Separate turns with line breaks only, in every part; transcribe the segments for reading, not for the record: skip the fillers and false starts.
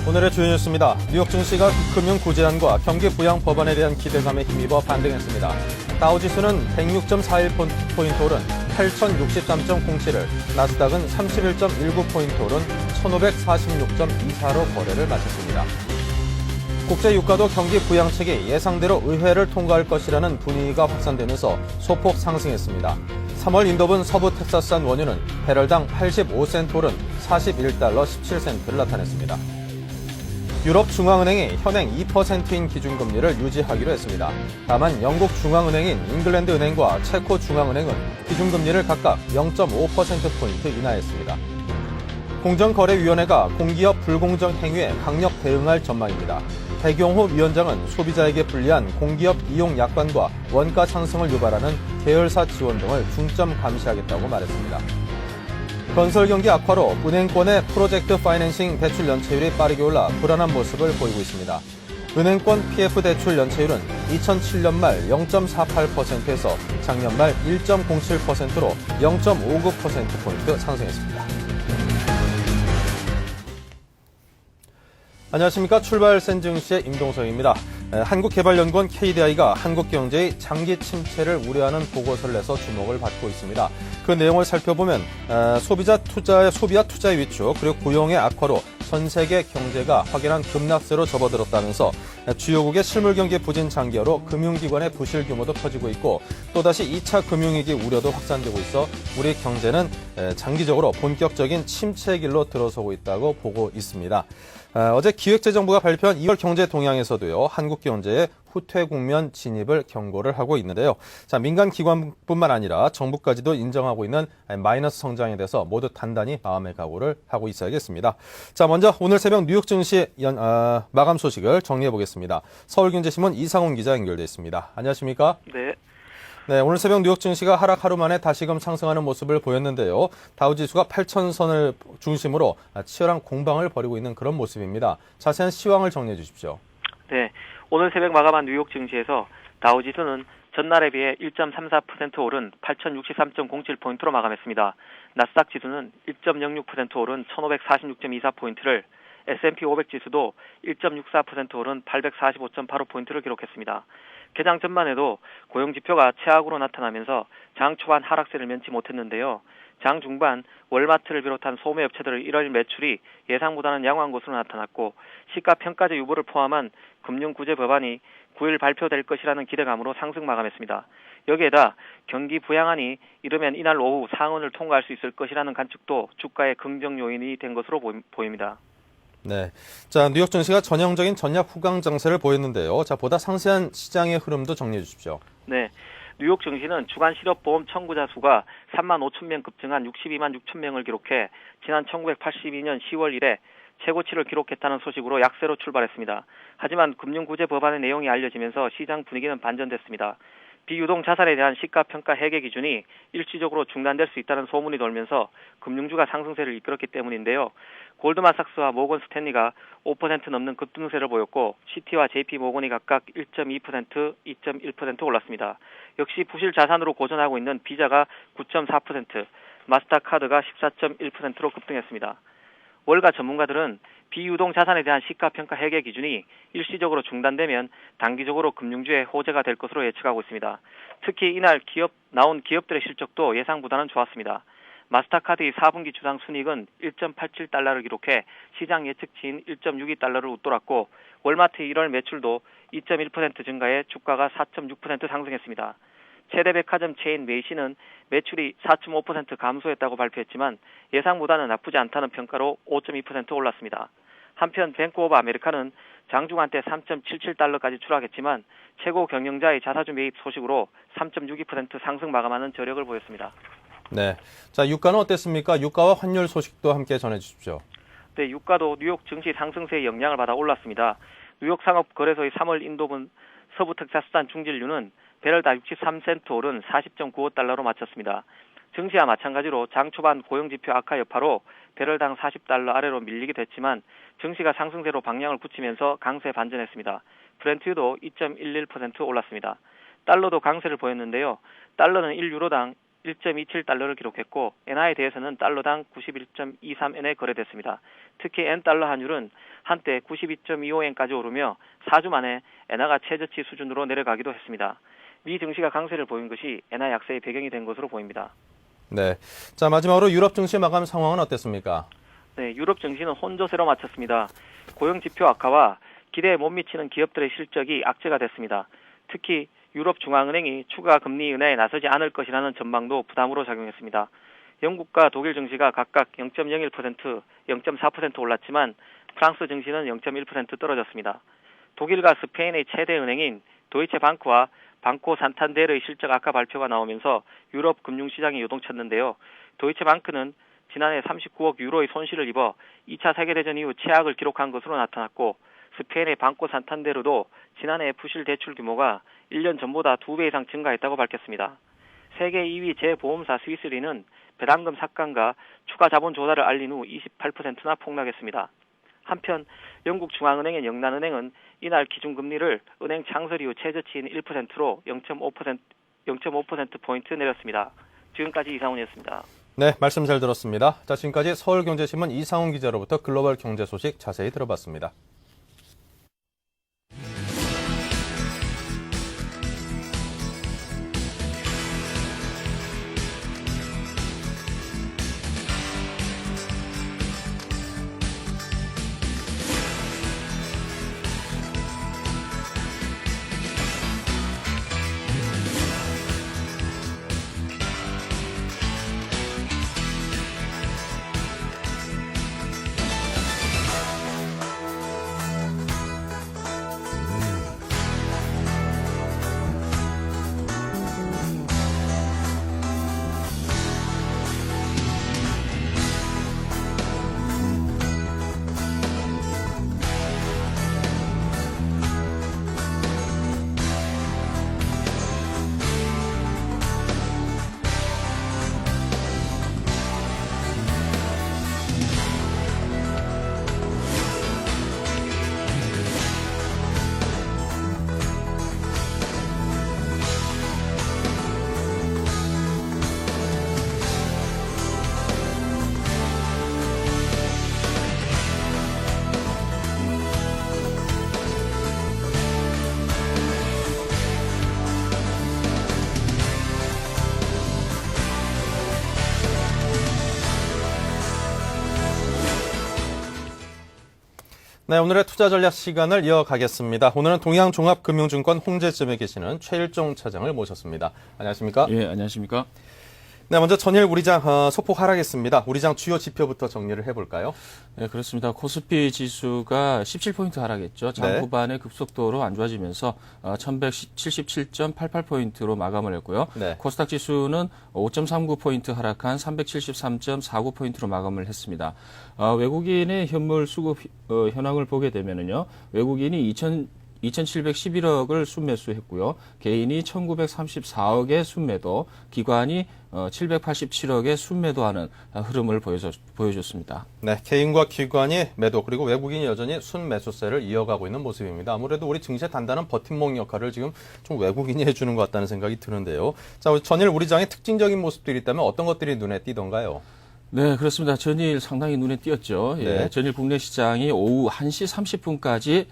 오늘의 주요 뉴스입니다. 뉴욕 증시가 금융 구제안과 경기 부양 법안에 대한 기대감에 힘입어 반등했습니다. 다우지수는 106.41포인트 오른 8063.07을, 나스닥은 31.19포인트 오른 1546.24로 거래를 마쳤습니다. 국제 유가도 경기 부양책이 예상대로 의회를 통과할 것이라는 분위기가 확산되면서 소폭 상승했습니다. 3월 인도분 서부 텍사스산 원유는 배럴당 85센트 오른 41달러 17센트를 나타냈습니다. 유럽 중앙은행이 현행 2%인 기준금리를 유지하기로 했습니다. 다만 영국 중앙은행인 잉글랜드 은행과 체코 중앙은행은 기준금리를 각각 0.5%포인트 인하했습니다. 공정거래위원회가 공기업 불공정 행위에 강력 대응할 전망입니다. 백용호 위원장은 소비자에게 불리한 공기업 이용 약관과 원가 상승을 유발하는 계열사 지원 등을 중점 감시하겠다고 말했습니다. 건설 경기 악화로 은행권의 프로젝트 파이낸싱 대출 연체율이 빠르게 올라 불안한 모습을 보이고 있습니다. 은행권 PF 대출 연체율은 2007년 말 0.48%에서 작년 말 1.07%로 0.59%포인트 상승했습니다. 안녕하십니까. 출발 센증시의 임동석입니다. 한국개발연구원 KDI가 한국 경제의 장기 침체를 우려하는 보고서를 내서 주목을 받고 있습니다. 그 내용을 살펴보면 소비와 투자의 위축, 그리고 고용의 악화로 전 세계 경제가 확연한 급락세로 접어들었다면서 주요국의 실물 경기 부진 장기화로 금융기관의 부실 규모도 커지고 있고, 또다시 2차 금융위기 우려도 확산되고 있어 우리 경제는 장기적으로 본격적인 침체의 길로 들어서고 있다고 보고 있습니다. 어제 기획재정부가 발표한 2월 경제 동향에서도요, 한국 경제의 후퇴 국면 진입을 경고를 하고 있는데요. 자, 민간 기관뿐만 아니라 정부까지도 인정하고 있는 마이너스 성장에 대해서 모두 단단히 마음의 각오를 하고 있어야겠습니다. 자, 먼저 오늘 새벽 뉴욕 증시 마감 소식을 정리해 보겠습니다. 서울경제신문 이상훈 기자 연결돼 있습니다. 안녕하십니까? 네, 오늘 새벽 뉴욕 증시가 하락 하루 만에 다시금 상승하는 모습을 보였는데요. 다우지수가 8,000선을 중심으로 치열한 공방을 벌이고 있는 그런 모습입니다. 자세한 시황을 정리해 주십시오.
네, 오늘 새벽 마감한 뉴욕 증시에서 다우지수는 전날에 비해 1.34% 오른 8,063.07포인트로 마감했습니다. 나스닥 지수는 1.06% 오른 1,546.24포인트를, S&P 500 지수도 1.64% 오른 845.85포인트를 기록했습니다. 개장 전만 해도 고용지표가 최악으로 나타나면서 장 초반 하락세를 면치 못했는데요. 장 중반 월마트를 비롯한 소매업체들의 1월 매출이 예상보다는 양호한 것으로 나타났고, 시가평가제 유보를 포함한 금융구제 법안이 9일 발표될 것이라는 기대감으로 상승 마감했습니다. 여기에다 경기 부양안이 이르면 이날 오후 상원을 통과할 수 있을 것이라는 관측도 주가의 긍정 요인이 된 것으로 보입니다.
네. 자, 뉴욕 증시가 전형적인 전략 후강 장세를 보였는데요. 자, 보다 상세한 시장의 흐름도 정리해 주십시오.
네. 뉴욕 증시는 주간 실업보험 청구자 수가 3만 5천 명 급증한 62만 6천 명을 기록해 지난 1982년 10월 이래 최고치를 기록했다는 소식으로 약세로 출발했습니다. 하지만 금융구제 법안의 내용이 알려지면서 시장 분위기는 반전됐습니다. 비유동 자산에 대한 시가평가 회계 기준이 일시적으로 중단될 수 있다는 소문이 돌면서 금융주가 상승세를 이끌었기 때문인데요. 골드만삭스와 모건 스탠리가 5% 넘는 급등세를 보였고, 시티와 JP모건이 각각 1.2%, 2.1% 올랐습니다. 역시 부실 자산으로 고전하고 있는 비자가 9.4%, 마스터카드가 14.1%로 급등했습니다. 월가 전문가들은 비유동 자산에 대한 시가평가 회계 기준이 일시적으로 중단되면 단기적으로 금융주의 호재가 될 것으로 예측하고 있습니다. 특히 이날 나온 기업들의 실적도 예상보다는 좋았습니다. 마스터카드의 4분기 주당 순이익은 1.87달러를 기록해 시장 예측치인 1.62달러를 웃돌았고, 월마트의 1월 매출도 2.1% 증가해 주가가 4.6% 상승했습니다. 최대 백화점 체인 메이시는 매출이 4.5% 감소했다고 발표했지만 예상보다는 나쁘지 않다는 평가로 5.2% 올랐습니다. 한편 뱅크 오브 아메리카는 장중 한때 3.77달러까지 추락했지만 최고 경영자의 자사주 매입 소식으로 3.62% 상승 마감하는 저력을 보였습니다.
네. 자, 유가는 어땠습니까? 유가와 환율 소식도 함께 전해 주십시오.
네, 유가도 뉴욕 증시 상승세의 영향을 받아 올랐습니다. 뉴욕 상업거래소의 3월 인도분 서부 텍사스산 중진류는 배럴당 63센트 오른 40.95달러로 마쳤습니다. 증시와 마찬가지로 장 초반 고용지표 악화 여파로 배럴당 40달러 아래로 밀리기도 했지만 증시가 상승세로 방향을 굳히면서 강세 반전했습니다. 브렌트유도 2.11% 올랐습니다. 달러도 강세를 보였는데요. 달러는 1유로당 1.27달러를 기록했고 엔화에 대해서는 달러당 91.23엔에 거래됐습니다. 특히 N달러 환율은 한때 92.25엔까지 오르며 4주 만에 엔화가 최저치 수준으로 내려가기도 했습니다. 미 증시가 강세를 보인 것이 엔화 약세의 배경이 된 것으로 보입니다.
네. 자, 마지막으로 유럽 증시 마감 상황은 어땠습니까?
네, 유럽 증시는 혼조세로 마쳤습니다. 고용 지표 악화와 기대에 못 미치는 기업들의 실적이 악재가 됐습니다. 특히 유럽 중앙은행이 추가 금리 인하에 나서지 않을 것이라는 전망도 부담으로 작용했습니다. 영국과 독일 증시가 각각 0.01%, 0.4% 올랐지만 프랑스 증시는 0.1% 떨어졌습니다. 독일과 스페인의 최대 은행인 도이체방크와 방코 산탄데르의 실적 악화 발표가 나오면서 유럽 금융시장이 요동쳤는데요. 도이체방크는 지난해 39억 유로의 손실을 입어 2차 세계대전 이후 최악을 기록한 것으로 나타났고 스페인의 방코 산탄데르도 지난해 부실 대출 규모가 1년 전보다 2배 이상 증가했다고 밝혔습니다. 세계 2위 제보험사 스위스리는 배당금 삭감과 추가 자본 조달을 알린 후 28%나 폭락했습니다. 한편 영국 중앙은행인 영란은행은 이날 기준금리를 은행 창설 이후 최저치인 1%로 0.5%포인트 내렸습니다. 지금까지 이상훈이었습니다.
네, 말씀 잘 들었습니다. 자, 지금까지 서울경제신문 이상훈 기자로부터 글로벌 경제 소식 자세히 들어봤습니다. 네, 오늘의 투자 전략 시간을 이어가겠습니다. 오늘은 동양종합금융증권 홍제점에 계시는 최일종 차장을 모셨습니다. 안녕하십니까?
예, 안녕하십니까?
네, 먼저 전일 우리장 소폭 하락했습니다. 우리장 주요 지표부터 정리를 해볼까요?
네, 그렇습니다. 코스피 지수가 17포인트 하락했죠. 장
네.
후반에 급속도로 안 좋아지면서 1177.88포인트로 마감을 했고요.
네.
코스닥 지수는 5.39포인트 하락한 374.49포인트로 마감을 했습니다. 외국인의 현물 수급 현황을 보게 되면은요. 외국인이 2,711억을 순매수했고요. 개인이 1,934억의 순매도, 기관이 787억의 순매도하는 흐름을 보여줬습니다.
네, 개인과 기관이 매도 그리고 외국인이 여전히 순매수세를 이어가고 있는 모습입니다. 아무래도 우리 증시의 단단한 버팀목 역할을 지금 좀 외국인이 해주는 것 같다는 생각이 드는데요. 자, 전일 우리장의 특징적인 모습들이 있다면 어떤 것들이 눈에 띄던가요?
네, 그렇습니다. 전일 상당히 눈에 띄었죠. 예,
네.
전일 국내 시장이 오후 1시 30분까지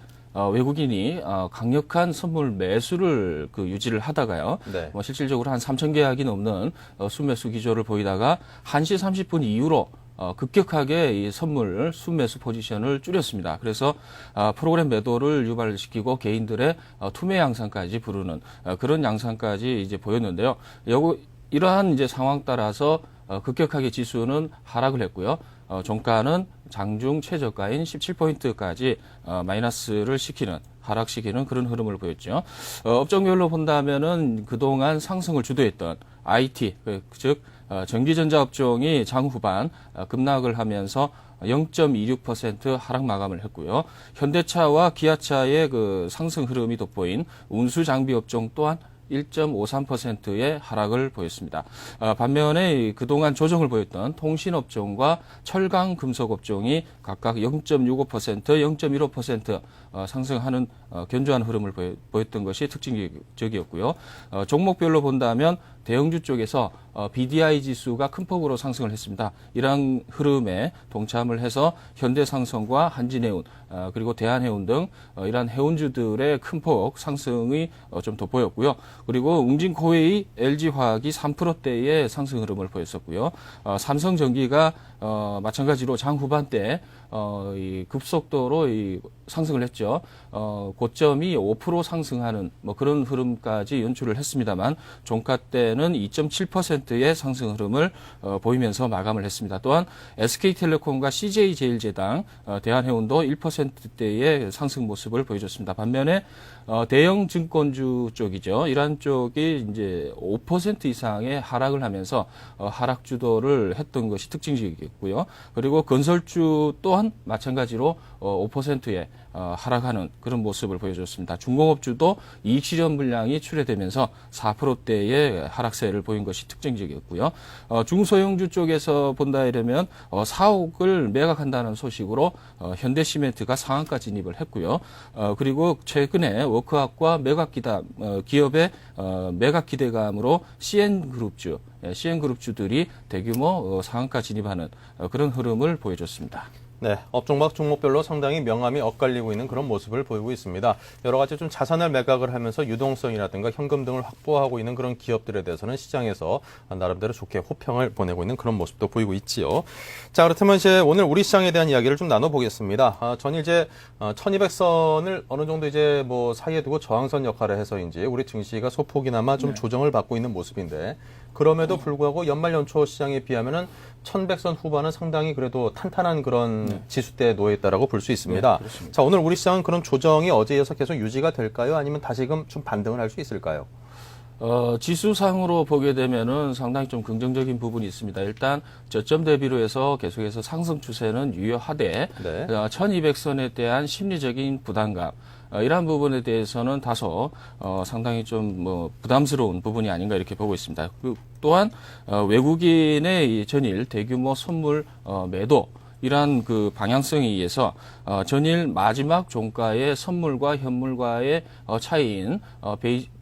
외국인이 강력한 선물 매수를 유지를 하다가요.
네.
실질적으로 한 3천 계약이 넘는 순매수 기조를 보이다가 1시 30분 이후로 급격하게 이 선물 순매수 포지션을 줄였습니다. 그래서 프로그램 매도를 유발시키고 개인들의 투매 양상까지 부르는 그런 양상까지 이제 보였는데요. 이러한 이제 상황 따라서 급격하게 지수는 하락을 했고요. 종가는 장중 최저가인 17포인트까지 마이너스를 하락시키는 그런 흐름을 보였죠. 업종별로 본다면은 그동안 상승을 주도했던 IT, 즉 전기전자 업종이 장 후반 급락을 하면서 0.26% 하락 마감을 했고요. 현대차와 기아차의 그 상승 흐름이 돋보인 운수장비 업종 또한 1.53%의 하락을 보였습니다. 반면에 그동안 조정을 보였던 통신업종과 철강금속업종이 각각 0.65%, 0.15% 상승하는 견조한 흐름을 보였던 것이 특징적이었고요. 종목별로 본다면 대형주 쪽에서 BDI 지수가 큰 폭으로 상승을 했습니다. 이러한 흐름에 동참을 해서 현대상성과 한진해운 그리고 대한해운 등 이러한 해운주들의 큰 폭 상승이 좀 돋보였고요. 그리고 웅진코웨이, LG화학이 3%대의 상승 흐름을 보였었고요. 삼성전기가 마찬가지로 장 후반대 이 급속도로 이 상승을 했죠. 고점이 5% 상승하는 뭐 그런 흐름까지 연출을 했습니다만 종가 때는 2.7%의 상승 흐름을 보이면서 마감을 했습니다. 또한 SK텔레콤과 CJ제일제당, 대한해운도 1%대의 상승 모습을 보여줬습니다. 반면에 대형 증권주 쪽이죠. 이러한 쪽이 이제 5% 이상의 하락을 하면서 하락 주도를 했던 것이 특징적이겠고요. 그리고 건설주 또한 마찬가지로 5%의 하락하는 그런 모습을 보여줬습니다. 중공업주도 이익 실현 물량이 출회되면서 4%대의 하락세를 보인 것이 특징적이었고요. 중소형주 쪽에서 본다 이러면 4억을 매각한다는 소식으로 현대시멘트가 상한가 진입을 했고요. 그리고 최근에 워크학과 기업의 매각 기대감으로 CN그룹주들이 대규모 상한가 진입하는 그런 흐름을 보여줬습니다.
네, 업종막 종목별로 상당히 명암이 엇갈리고 있는 그런 모습을 보이고 있습니다. 여러 가지 좀 자산을 매각을 하면서 유동성이라든가 현금 등을 확보하고 있는 그런 기업들에 대해서는 시장에서 나름대로 좋게 호평을 보내고 있는 그런 모습도 보이고 있지요. 자, 그렇다면 이제 오늘 우리 시장에 대한 이야기를 좀 나눠보겠습니다. 전일 이제 1200선을 어느 정도 이제 뭐 사이에 두고 저항선 역할을 해서인지 우리 증시가 소폭이나마 좀 조정을 받고 있는 모습인데 그럼에도 불구하고 연말 연초 시장에 비하면은 1100선 후반은 상당히 그래도 탄탄한 그런 지수대에 놓여 있다라고 볼 수 있습니다.
네,
자, 오늘 우리 시장은 그런 조정이 어제에 이어서 계속 유지가 될까요? 아니면 다시금 좀 반등을 할 수 있을까요?
지수상으로 보게 되면은 상당히 좀 긍정적인 부분이 있습니다. 일단 저점 대비로 해서 계속해서 상승 추세는 유효하되
네.
1200선에 대한 심리적인 부담감 이러한 부분에 대해서는 다소 상당히 좀 뭐 부담스러운 부분이 아닌가 이렇게 보고 있습니다. 또한 외국인의 이 전일 대규모 선물 매도 이러한 그 방향성에 의해서 전일 마지막 종가의 선물과 현물과의 차이인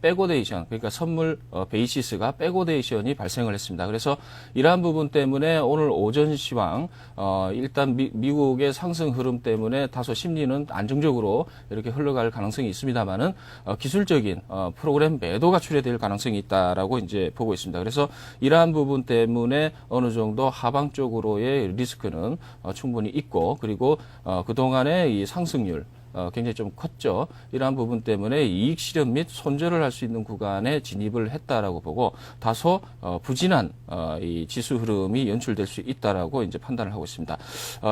백오데이션, 그러니까 선물 베이시스가 백오데이션이 발생을 했습니다. 그래서 이러한 부분 때문에 오늘 오전 시황 일단 미국의 상승 흐름 때문에 다소 심리는 안정적으로 이렇게 흘러갈 가능성이 있습니다만은 기술적인 프로그램 매도가 출회될 가능성이 있다라고 이제 보고 있습니다. 그래서 이러한 부분 때문에 어느 정도 하방 쪽으로의 리스크는 충분히 있고 그리고 그동안의 이 상승률 굉장히 좀 컸죠. 이러한 부분 때문에 이익 실현 및 손절을 할 수 있는 구간에 진입을 했다라고 보고 다소 부진한 이 지수 흐름이 연출될 수 있다라고 이제 판단을 하고 있습니다.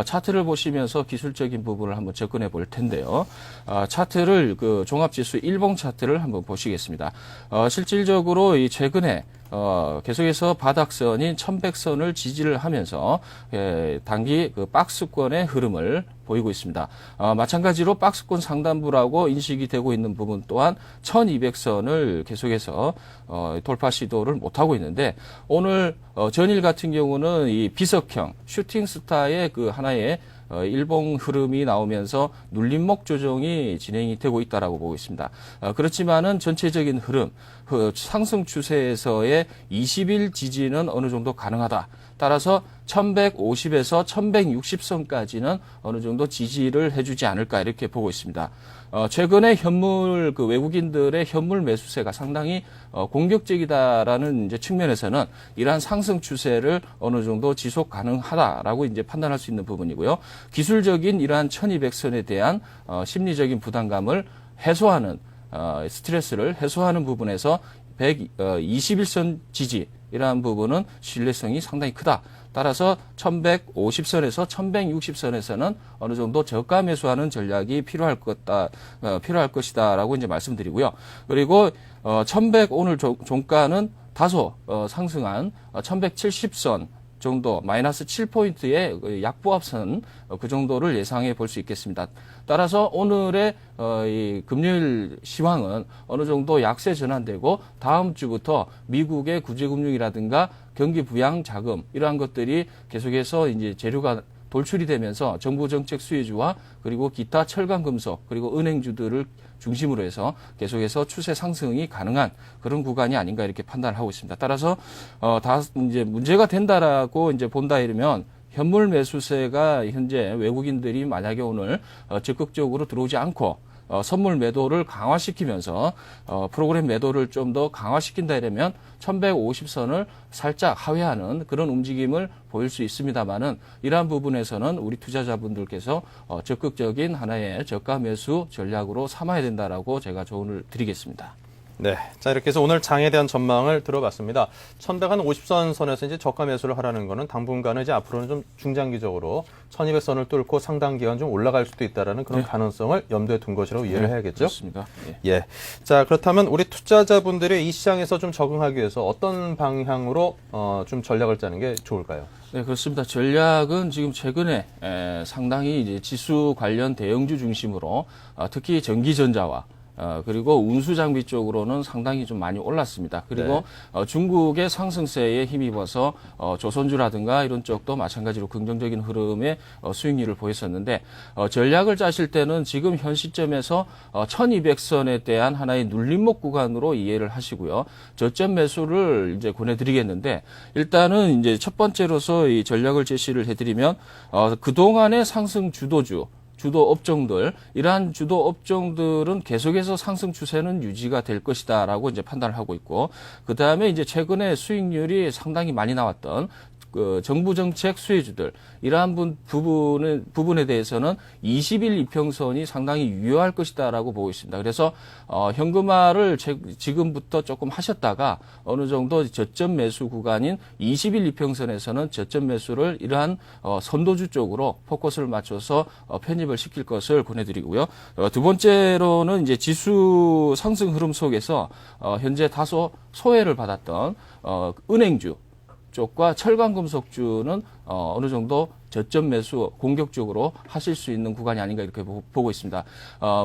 차트를 보시면서 기술적인 부분을 한번 접근해 볼 텐데요. 차트를 그 종합지수 일봉 차트를 한번 보시겠습니다. 실질적으로 이 최근에 계속해서 바닥선인 1100선을 지지를 하면서 단기 그 박스권의 흐름을 보이고 있습니다. 마찬가지로 박스권 상단부라고 인식이 되고 있는 부분 또한 1200선을 계속해서 돌파 시도를 못하고 있는데 오늘 전일 같은 경우는 이 비석형 슈팅스타의 그 하나의 일봉 흐름이 나오면서 눌림목 조정이 진행이 되고 있다라고 보고 있습니다. 그렇지만은 전체적인 흐름, 상승 추세에서의 20일 지지는 어느 정도 가능하다. 따라서 1150에서 1160선까지는 어느 정도 지지를 해주지 않을까 이렇게 보고 있습니다. 최근에 현물 그 외국인들의 현물 매수세가 상당히 공격적이다라는 이제 측면에서는 이러한 상승 추세를 어느 정도 지속 가능하다라고 이제 판단할 수 있는 부분이고요. 기술적인 이러한 1200선에 대한 심리적인 부담감을 해소하는 스트레스를 해소하는 부분에서 121선 지지 이러한 부분은 신뢰성이 상당히 크다. 따라서 1150선에서 1160선에서는 어느 정도 저가 매수하는 전략이 필요할 것이다라고 이제 말씀드리고요. 그리고 1100 오늘 종가는 다소 상승한 1170선 정도 마이너스 7포인트의 약보합선 그 정도를 예상해 볼 수 있겠습니다. 따라서 오늘의 이 금요일 시황은 어느 정도 약세 전환되고 다음 주부터 미국의 구제금융이라든가 경기 부양 자금 이러한 것들이 계속해서 이제 재료가 돌출이 되면서 정부 정책 수혜주와 그리고 기타 철강 금속 그리고 은행주들을 중심으로 해서 계속해서 추세 상승이 가능한 그런 구간이 아닌가 이렇게 판단을 하고 있습니다. 따라서 다 이제 문제가 된다라고 이제 본다 이러면 현물 매수세가 현재 외국인들이 만약에 오늘 적극적으로 들어오지 않고 선물 매도를 강화시키면서 프로그램 매도를 좀 더 강화시킨다 이러면 1150선을 살짝 하회하는 그런 움직임을 보일 수 있습니다만은 이러한 부분에서는 우리 투자자분들께서 적극적인 하나의 저가 매수 전략으로 삼아야 된다라고 제가 조언을 드리겠습니다.
네. 자, 이렇게 해서 오늘 장에 대한 전망을 들어봤습니다. 1150선 선에서 이제 저가 매수를 하라는 거는 당분간은 이제 앞으로는 좀 중장기적으로 1200선을 뚫고 상당 기간 좀 올라갈 수도 있다라는 그런
네.
가능성을 염두에 둔 것이라고 이해를 해야겠죠?
그렇습니다. 예.
예. 자, 그렇다면 우리 투자자분들이 이 시장에서 좀 적응하기 위해서 어떤 방향으로 좀 전략을 짜는 게 좋을까요?
네, 그렇습니다. 전략은 지금 최근에 상당히 이제 지수 관련 대형주 중심으로 특히 전기전자와 그리고 운수 장비 쪽으로는 상당히 좀 많이 올랐습니다. 그리고 중국의 상승세에 힘입어서 조선주라든가 이런 쪽도 마찬가지로 긍정적인 흐름의 수익률을 보였었는데 전략을 짜실 때는 지금 현 시점에서 1200선에 대한 하나의 눌림목 구간으로 이해를 하시고요. 저점 매수를 이제 권해드리겠는데 일단은 이제 첫 번째로서 이 전략을 제시를 해드리면 그동안의 상승 주도주 주도 업종들, 이러한 주도 업종들은 계속해서 상승 추세는 유지가 될 것이다라고 이제 판단을 하고 있고, 그 다음에 이제 최근에 수익률이 상당히 많이 나왔던 그 정부 정책 수혜주들, 이러한 부분에 대해서는 20일 이평선이 상당히 유효할 것이다라고 보고 있습니다. 그래서 현금화를 지금부터 조금 하셨다가 어느 정도 저점 매수 구간인 20일 이평선에서는 저점 매수를 이러한 선도주 쪽으로 포커스를 맞춰서 편입을 시킬 것을 권해드리고요. 두 번째로는 이제 지수 상승 흐름 속에서 현재 다소 소외를 받았던 은행주 쪽과 철강금속주는 어느 정도 저점 매수 공격적으로 하실 수 있는 구간이 아닌가 이렇게 보고 있습니다.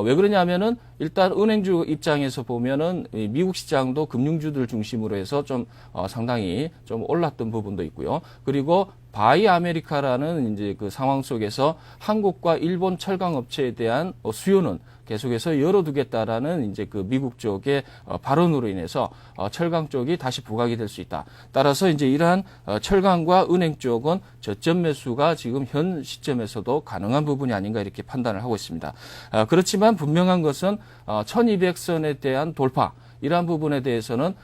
왜 그러냐면은 일단 은행주 입장에서 보면은 미국 시장도 금융주들 중심으로 해서 좀 상당히 좀 올랐던 부분도 있고요. 그리고 바이 아메리카라는 이제 그 상황 속에서 한국과 일본 철강 업체에 대한 수요는 계속해서 열어두겠다라는 이제 그 미국 쪽의 발언으로 인해서 철강 쪽이 다시 부각이 될 수 있다. 따라서 이제 이러한 철강과 은행 쪽은 저점 매수가 지금 현 시점에서도 가능한 부분이 아닌가 이렇게 판단을 하고 있습니다. 그렇지만 분명한 것은 1200선에 대한 돌파, 이러한 부분에 대해서는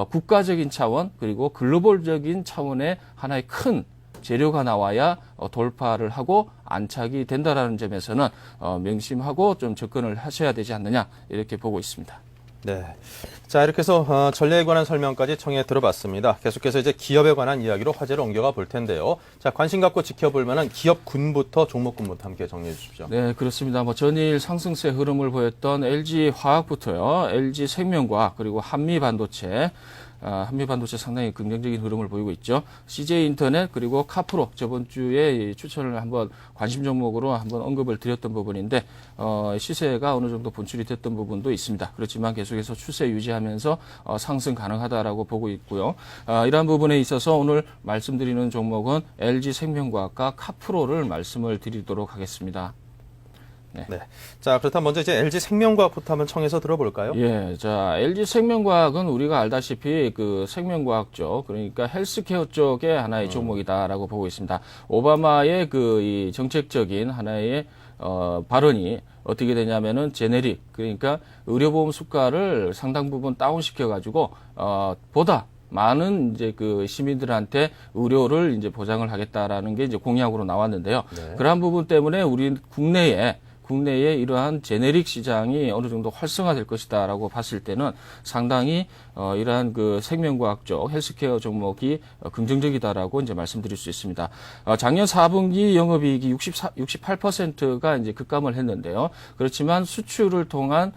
국가적인 차원 그리고 글로벌적인 차원의 하나의 큰 재료가 나와야 돌파를 하고 안착이 된다라는 점에서는 명심하고 좀 접근을 하셔야 되지 않느냐 이렇게 보고 있습니다.
네. 자, 이렇게 해서 전략에 관한 설명까지 청해 들어봤습니다. 계속해서 이제 기업에 관한 이야기로 화제를 옮겨가 볼 텐데요. 자, 관심 갖고 지켜볼 만한 기업군부터 종목군부터 함께 정리해 주십시오.
네, 그렇습니다. 전일 상승세 흐름을 보였던 LG 화학부터요. LG 생명과학 그리고 한미반도체. 한미반도체 상당히 긍정적인 흐름을 보이고 있죠. CJ인터넷 그리고 카프로 저번 주에 추천을 한번 관심 종목으로 한번 언급을 드렸던 부분인데 시세가 어느 정도 분출이 됐던 부분도 있습니다. 그렇지만 계속해서 추세 유지하면서 상승 가능하다라고 보고 있고요. 이러한 부분에 있어서 오늘 말씀드리는 종목은 LG생명과학과 카프로를 말씀을 드리도록 하겠습니다.
네. 자, 그렇다면 먼저 이제 LG 생명과학부터 한번 청해서 들어볼까요?
예. 자, LG 생명과학은 우리가 알다시피 그 생명과학 쪽, 그러니까 헬스케어 쪽의 하나의 종목이다라고 보고 있습니다. 오바마의 이 정책적인 하나의 발언이 어떻게 되냐면은 제네릭, 그러니까 의료보험 수가를 상당 부분 다운시켜가지고 보다 많은 이제 그 시민들한테 의료를 이제 보장을 하겠다라는 게 이제 공약으로 나왔는데요.
네.
그러한 부분 때문에 우리 국내에 이러한 제네릭 시장이 어느 정도 활성화될 것이다라고 봤을 때는 상당히 이러한 그 생명과학 쪽 헬스케어 종목이 긍정적이다라고 이제 말씀드릴 수 있습니다. 작년 4분기 영업이익이 68%가 이제 급감을 했는데요. 그렇지만 수출을 통한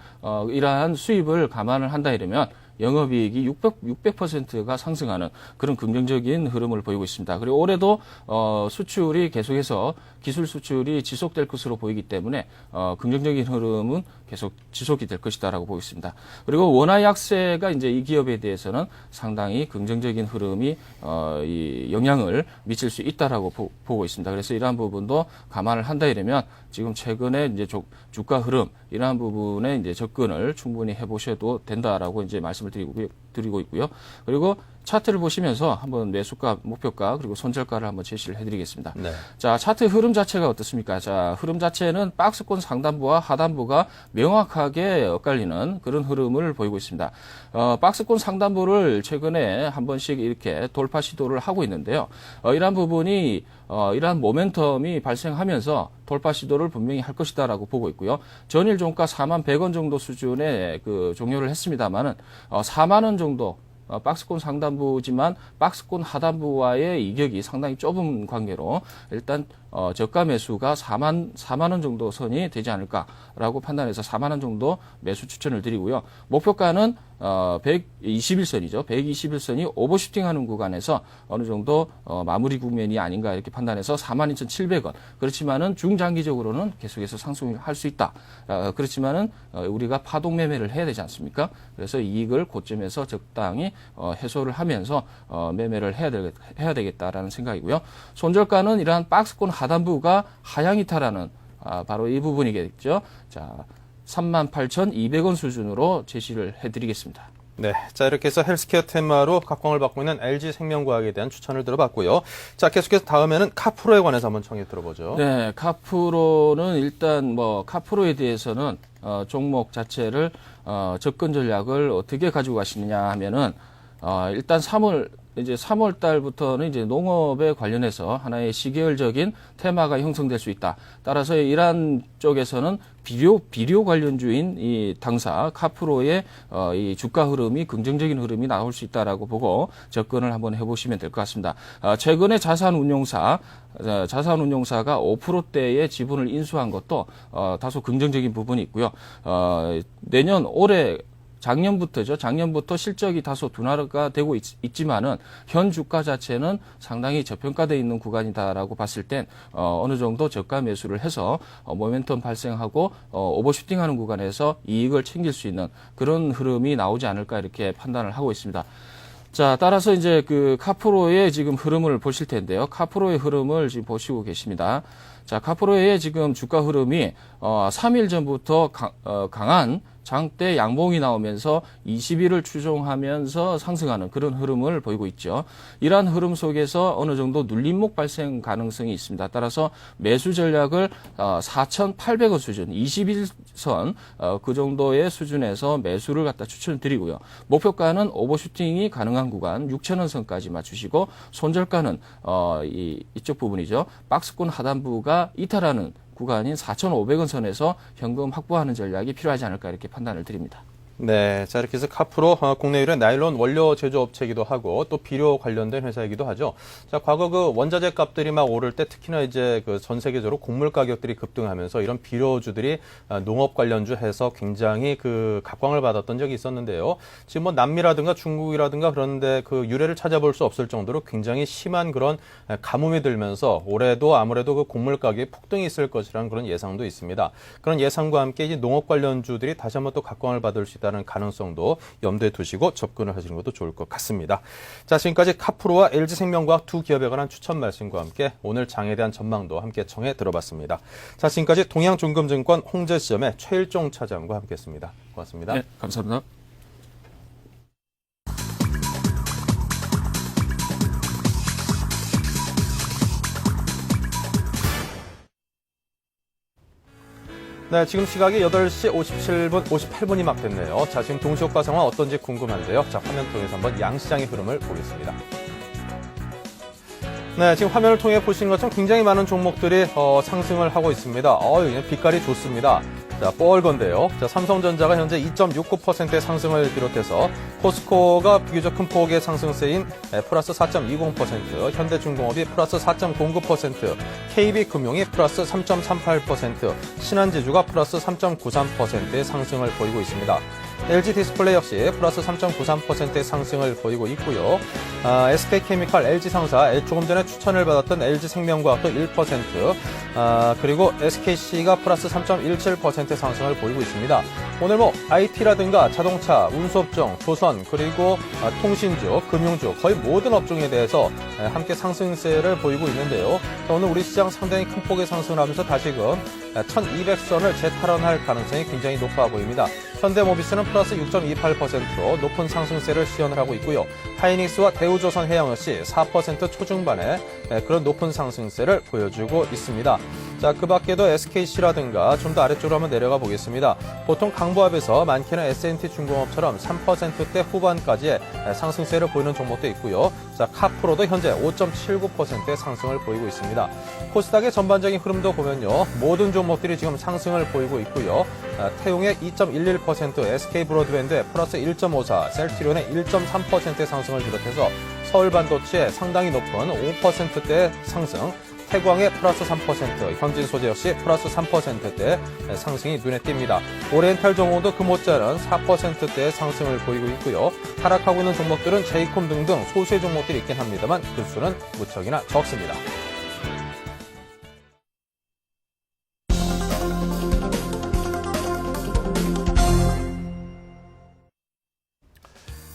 이러한 수입을 감안을 한다 이러면 영업이익이 600%가 상승하는 그런 긍정적인 흐름을 보이고 있습니다. 그리고 올해도 수출이 계속해서 기술 수출이 지속될 것으로 보이기 때문에 긍정적인 흐름은 계속 지속이 될 것이다라고 보고 있습니다. 그리고 원화 약세가 이제 이 기업에 대해서는 상당히 긍정적인 흐름이 이 영향을 미칠 수 있다라고 보고 있습니다. 그래서 이러한 부분도 감안을 한다 이러면 지금 최근에 이제 주가 흐름 이러한 부분에 이제 접근을 충분히 해보셔도 된다라고 이제 말씀을 드리고 있고요. 그리고 차트를 보시면서 한번 매수가, 목표가 그리고 손절가를 한번 제시를 해드리겠습니다.
네.
자, 차트 흐름 자체가 어떻습니까? 자, 흐름 자체는 박스권 상단부와 하단부가 명확하게 엇갈리는 그런 흐름을 보이고 있습니다. 박스권 상단부를 최근에 한 번씩 이렇게 돌파 시도를 하고 있는데요. 이러한 부분이 이러한 모멘텀이 발생하면서 돌파 시도를 분명히 할 것이다라고 보고 있고요. 전일 종가 41,100원 정도 수준에 종료를 했습니다만은 4만 원 정도 박스권 상단부지만 박스권 하단부와의 이격이 상당히 좁은 관계로 일단 저가 매수가 4만 원 정도 선이 되지 않을까라고 판단해서 4만 원 정도 매수 추천을 드리고요. 목표가는 121선이죠. 121선이 오버슈팅하는 구간에서 어느 정도 마무리 국면이 아닌가 이렇게 판단해서 42,700원. 그렇지만은 중장기적으로는 계속해서 상승을 할 수 있다. 그렇지만은 우리가 파동 매매를 해야 되지 않습니까? 그래서 이익을 고점에서 적당히 해소를 하면서 매매를 해야 되겠다라는 생각이고요. 손절가는 이러한 박스권 하단부가 하향이탈하는 바로 이 부분이겠죠. 자, 38,200원 수준으로 제시를 해드리겠습니다.
네. 자, 이렇게 해서 헬스케어 테마로 각광을 받고 있는 LG생명과학에 대한 추천을 들어봤고요. 자, 계속해서 다음에는 카프로에 관해서 한번 청해 들어보죠.
네. 카프로는 일단 카프로에 대해서는 종목 자체를 접근 전략을 어떻게 가지고 가시느냐 하면은 일단 3월 달부터는 이제 농업에 관련해서 하나의 시계열적인 테마가 형성될 수 있다. 따라서 이란 쪽에서는 비료 관련주인 이 당사 카프로의 이 주가 흐름이 긍정적인 흐름이 나올 수 있다라고 보고 접근을 한번 해보시면 될 것 같습니다. 최근에 자산운용사가 5%대의 지분을 인수한 것도 다소 긍정적인 부분이 있고요. 작년부터 실적이 다소 둔화가 되고 있지만은 현 주가 자체는 상당히 저평가되어 있는 구간이다라고 봤을 땐 어느 정도 저가 매수를 해서 모멘텀 발생하고 오버슈팅하는 구간에서 이익을 챙길 수 있는 그런 흐름이 나오지 않을까 이렇게 판단을 하고 있습니다. 자, 따라서 이제 카프로의 지금 흐름을 보실 텐데요. 카프로의 흐름을 지금 보시고 계십니다. 자, 카프로의 지금 주가 흐름이 3일 전부터 강한 장대 양봉이 나오면서 20일을 추종하면서 상승하는 그런 흐름을 보이고 있죠. 이러한 흐름 속에서 어느 정도 눌림목 발생 가능성이 있습니다. 따라서 매수 전략을 4,800원 수준, 21선 그 정도의 수준에서 매수를 갖다 추천드리고요. 목표가는 오버슈팅이 가능한 구간 6,000원 선까지 맞추시고 손절가는 이쪽 부분이죠. 박스권 하단부가 이탈하는 구간인 4,500원 선에서 현금 확보하는 전략이 필요하지 않을까 이렇게 판단을 드립니다.
네. 자, 이렇게 해서 카프로 국내 유일의 나일론 원료 제조업체이기도 하고 또 비료 관련된 회사이기도 하죠. 자, 과거 원자재 값들이 막 오를 때 특히나 이제 전 세계적으로 곡물 가격들이 급등하면서 이런 비료주들이 농업 관련주 해서 굉장히 각광을 받았던 적이 있었는데요. 지금 남미라든가 중국이라든가 그런데 유래를 찾아볼 수 없을 정도로 굉장히 심한 그런 가뭄이 들면서 올해도 아무래도 곡물 가격이 폭등이 있을 것이라는 그런 예상도 있습니다. 그런 예상과 함께 이제 농업 관련주들이 다시 한번 또 각광을 받을 수 있다는 가능성도 염두에 두시고 접근을 하시는 것도 좋을 것 같습니다. 자, 지금까지 카프로와 LG생명과학 두 기업에 관한 추천 말씀과 함께 오늘 장에 대한 전망도 함께 청해 들어봤습니다. 자, 지금까지 동양중금증권 홍제시점의 최일종 차장과 함께했습니다. 고맙습니다.
네, 감사합니다.
네, 지금 시각이 8시 57분, 58분이 막 됐네요. 자, 지금 동시효과 상황 어떤지 궁금한데요. 자, 화면 통해서 한번 양시장의 흐름을 보겠습니다. 네, 지금 화면을 통해 보시는 것처럼 굉장히 많은 종목들이 상승을 하고 있습니다. 빛깔이 좋습니다. 자, 뻘건데요. 자, 삼성전자가 현재 2.69%의 상승을 비롯해서 포스코가 비교적 큰 폭의 상승세인 플러스 4.20%, 현대중공업이 플러스 4.09%, KB금융이 플러스 3.38%, 신한지주가 플러스 3.93%의 상승을 보이고 있습니다. LG 디스플레이 역시 플러스 3.93%의 상승을 보이고 있고요. SK케미칼, LG상사, 조금 전에 추천을 받았던 LG생명과학도 1%, 그리고 SKC가 플러스 3.17%의 상승을 보이고 있습니다. 오늘 IT라든가 자동차, 운수업종, 조선, 그리고 통신주, 금융주, 거의 모든 업종에 대해서 함께 상승세를 보이고 있는데요. 오늘 우리 시장 상당히 큰 폭의 상승을 하면서 다시금 1200선을 재탈환할 가능성이 굉장히 높아 보입니다. 현대모비스는 플러스 6.28%로 높은 상승세를 시현을 하고 있고요. 하이닉스와 대우조선해양 역시 4% 초중반의 그런 높은 상승세를 보여주고 있습니다. 자, 그 밖에도 SKC라든가 좀 더 아래쪽으로 한번 내려가 보겠습니다. 보통 강보합에서 많게는 S&T중공업처럼 3%대 후반까지의 상승세를 보이는 종목도 있고요. 자, 카프로도 현재 5.79%의 상승을 보이고 있습니다. 코스닥의 전반적인 흐름도 보면요. 모든 종목들이 지금 상승을 보이고 있고요. 태용의 2.11%, SK브로드밴드의 플러스 1.54, 셀트리온의 1.3%의 상승을 비롯해서 서울반도체의 상당히 높은 5%대의 상승, 태광의 플러스 3%, 현진소재 역시 플러스 3%대 상승이 눈에 띕니다. 오리엔탈 정호도 그 못지않은 4%대의 상승을 보이고 있고요. 하락하고 있는 종목들은 제이콤 등등 소수의 종목들이 있긴 합니다만 그 수는 무척이나 적습니다.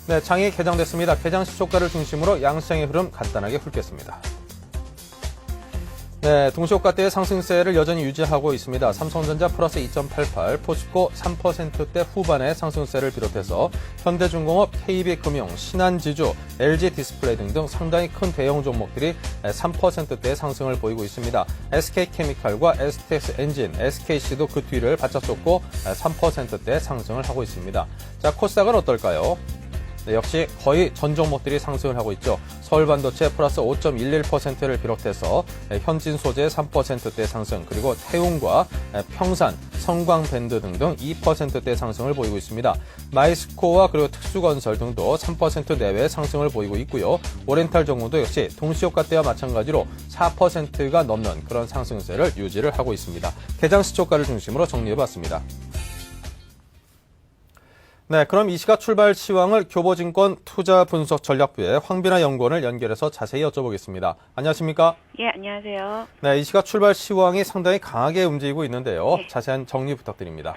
네, 장이 개장됐습니다. 개장 시초가를 중심으로 양시장의 흐름 간단하게 훑겠습니다. 네, 동시호가대의 상승세를 여전히 유지하고 있습니다. 삼성전자 플러스 2.88, 포스코 3%대 후반의 상승세를 비롯해서 현대중공업, KB금융, 신한지주, LG 디스플레이 등등 상당히 큰 대형 종목들이 3%대의 상승을 보이고 있습니다. SK케미칼과 STX엔진, SKC도 그 뒤를 바짝 쫓고 3%대 상승을 하고 있습니다. 자, 코스닥은 어떨까요? 네, 역시 거의 전 종목들이 상승을 하고 있죠. 서울반도체 플러스 5.11%를 비롯해서 현진소재 3%대 상승, 그리고 태웅과 평산, 성광밴드 등등 2%대 상승을 보이고 있습니다. 마이스코와 그리고 특수건설 등도 3% 내외의 상승을 보이고 있고요. 오렌탈 정우도 역시 동시효과 때와 마찬가지로 4%가 넘는 그런 상승세를 유지를 하고 있습니다. 개장 시초가를 중심으로 정리해봤습니다. 네, 그럼 이 시각 출발 시황을 교보증권 투자분석전략부의 황비나 연구원을 연결해서 자세히 여쭤보겠습니다. 안녕하십니까?
예, 안녕하세요.
네, 이 시각 출발 시황이 상당히 강하게 움직이고 있는데요.
네.
자세한 정리 부탁드립니다.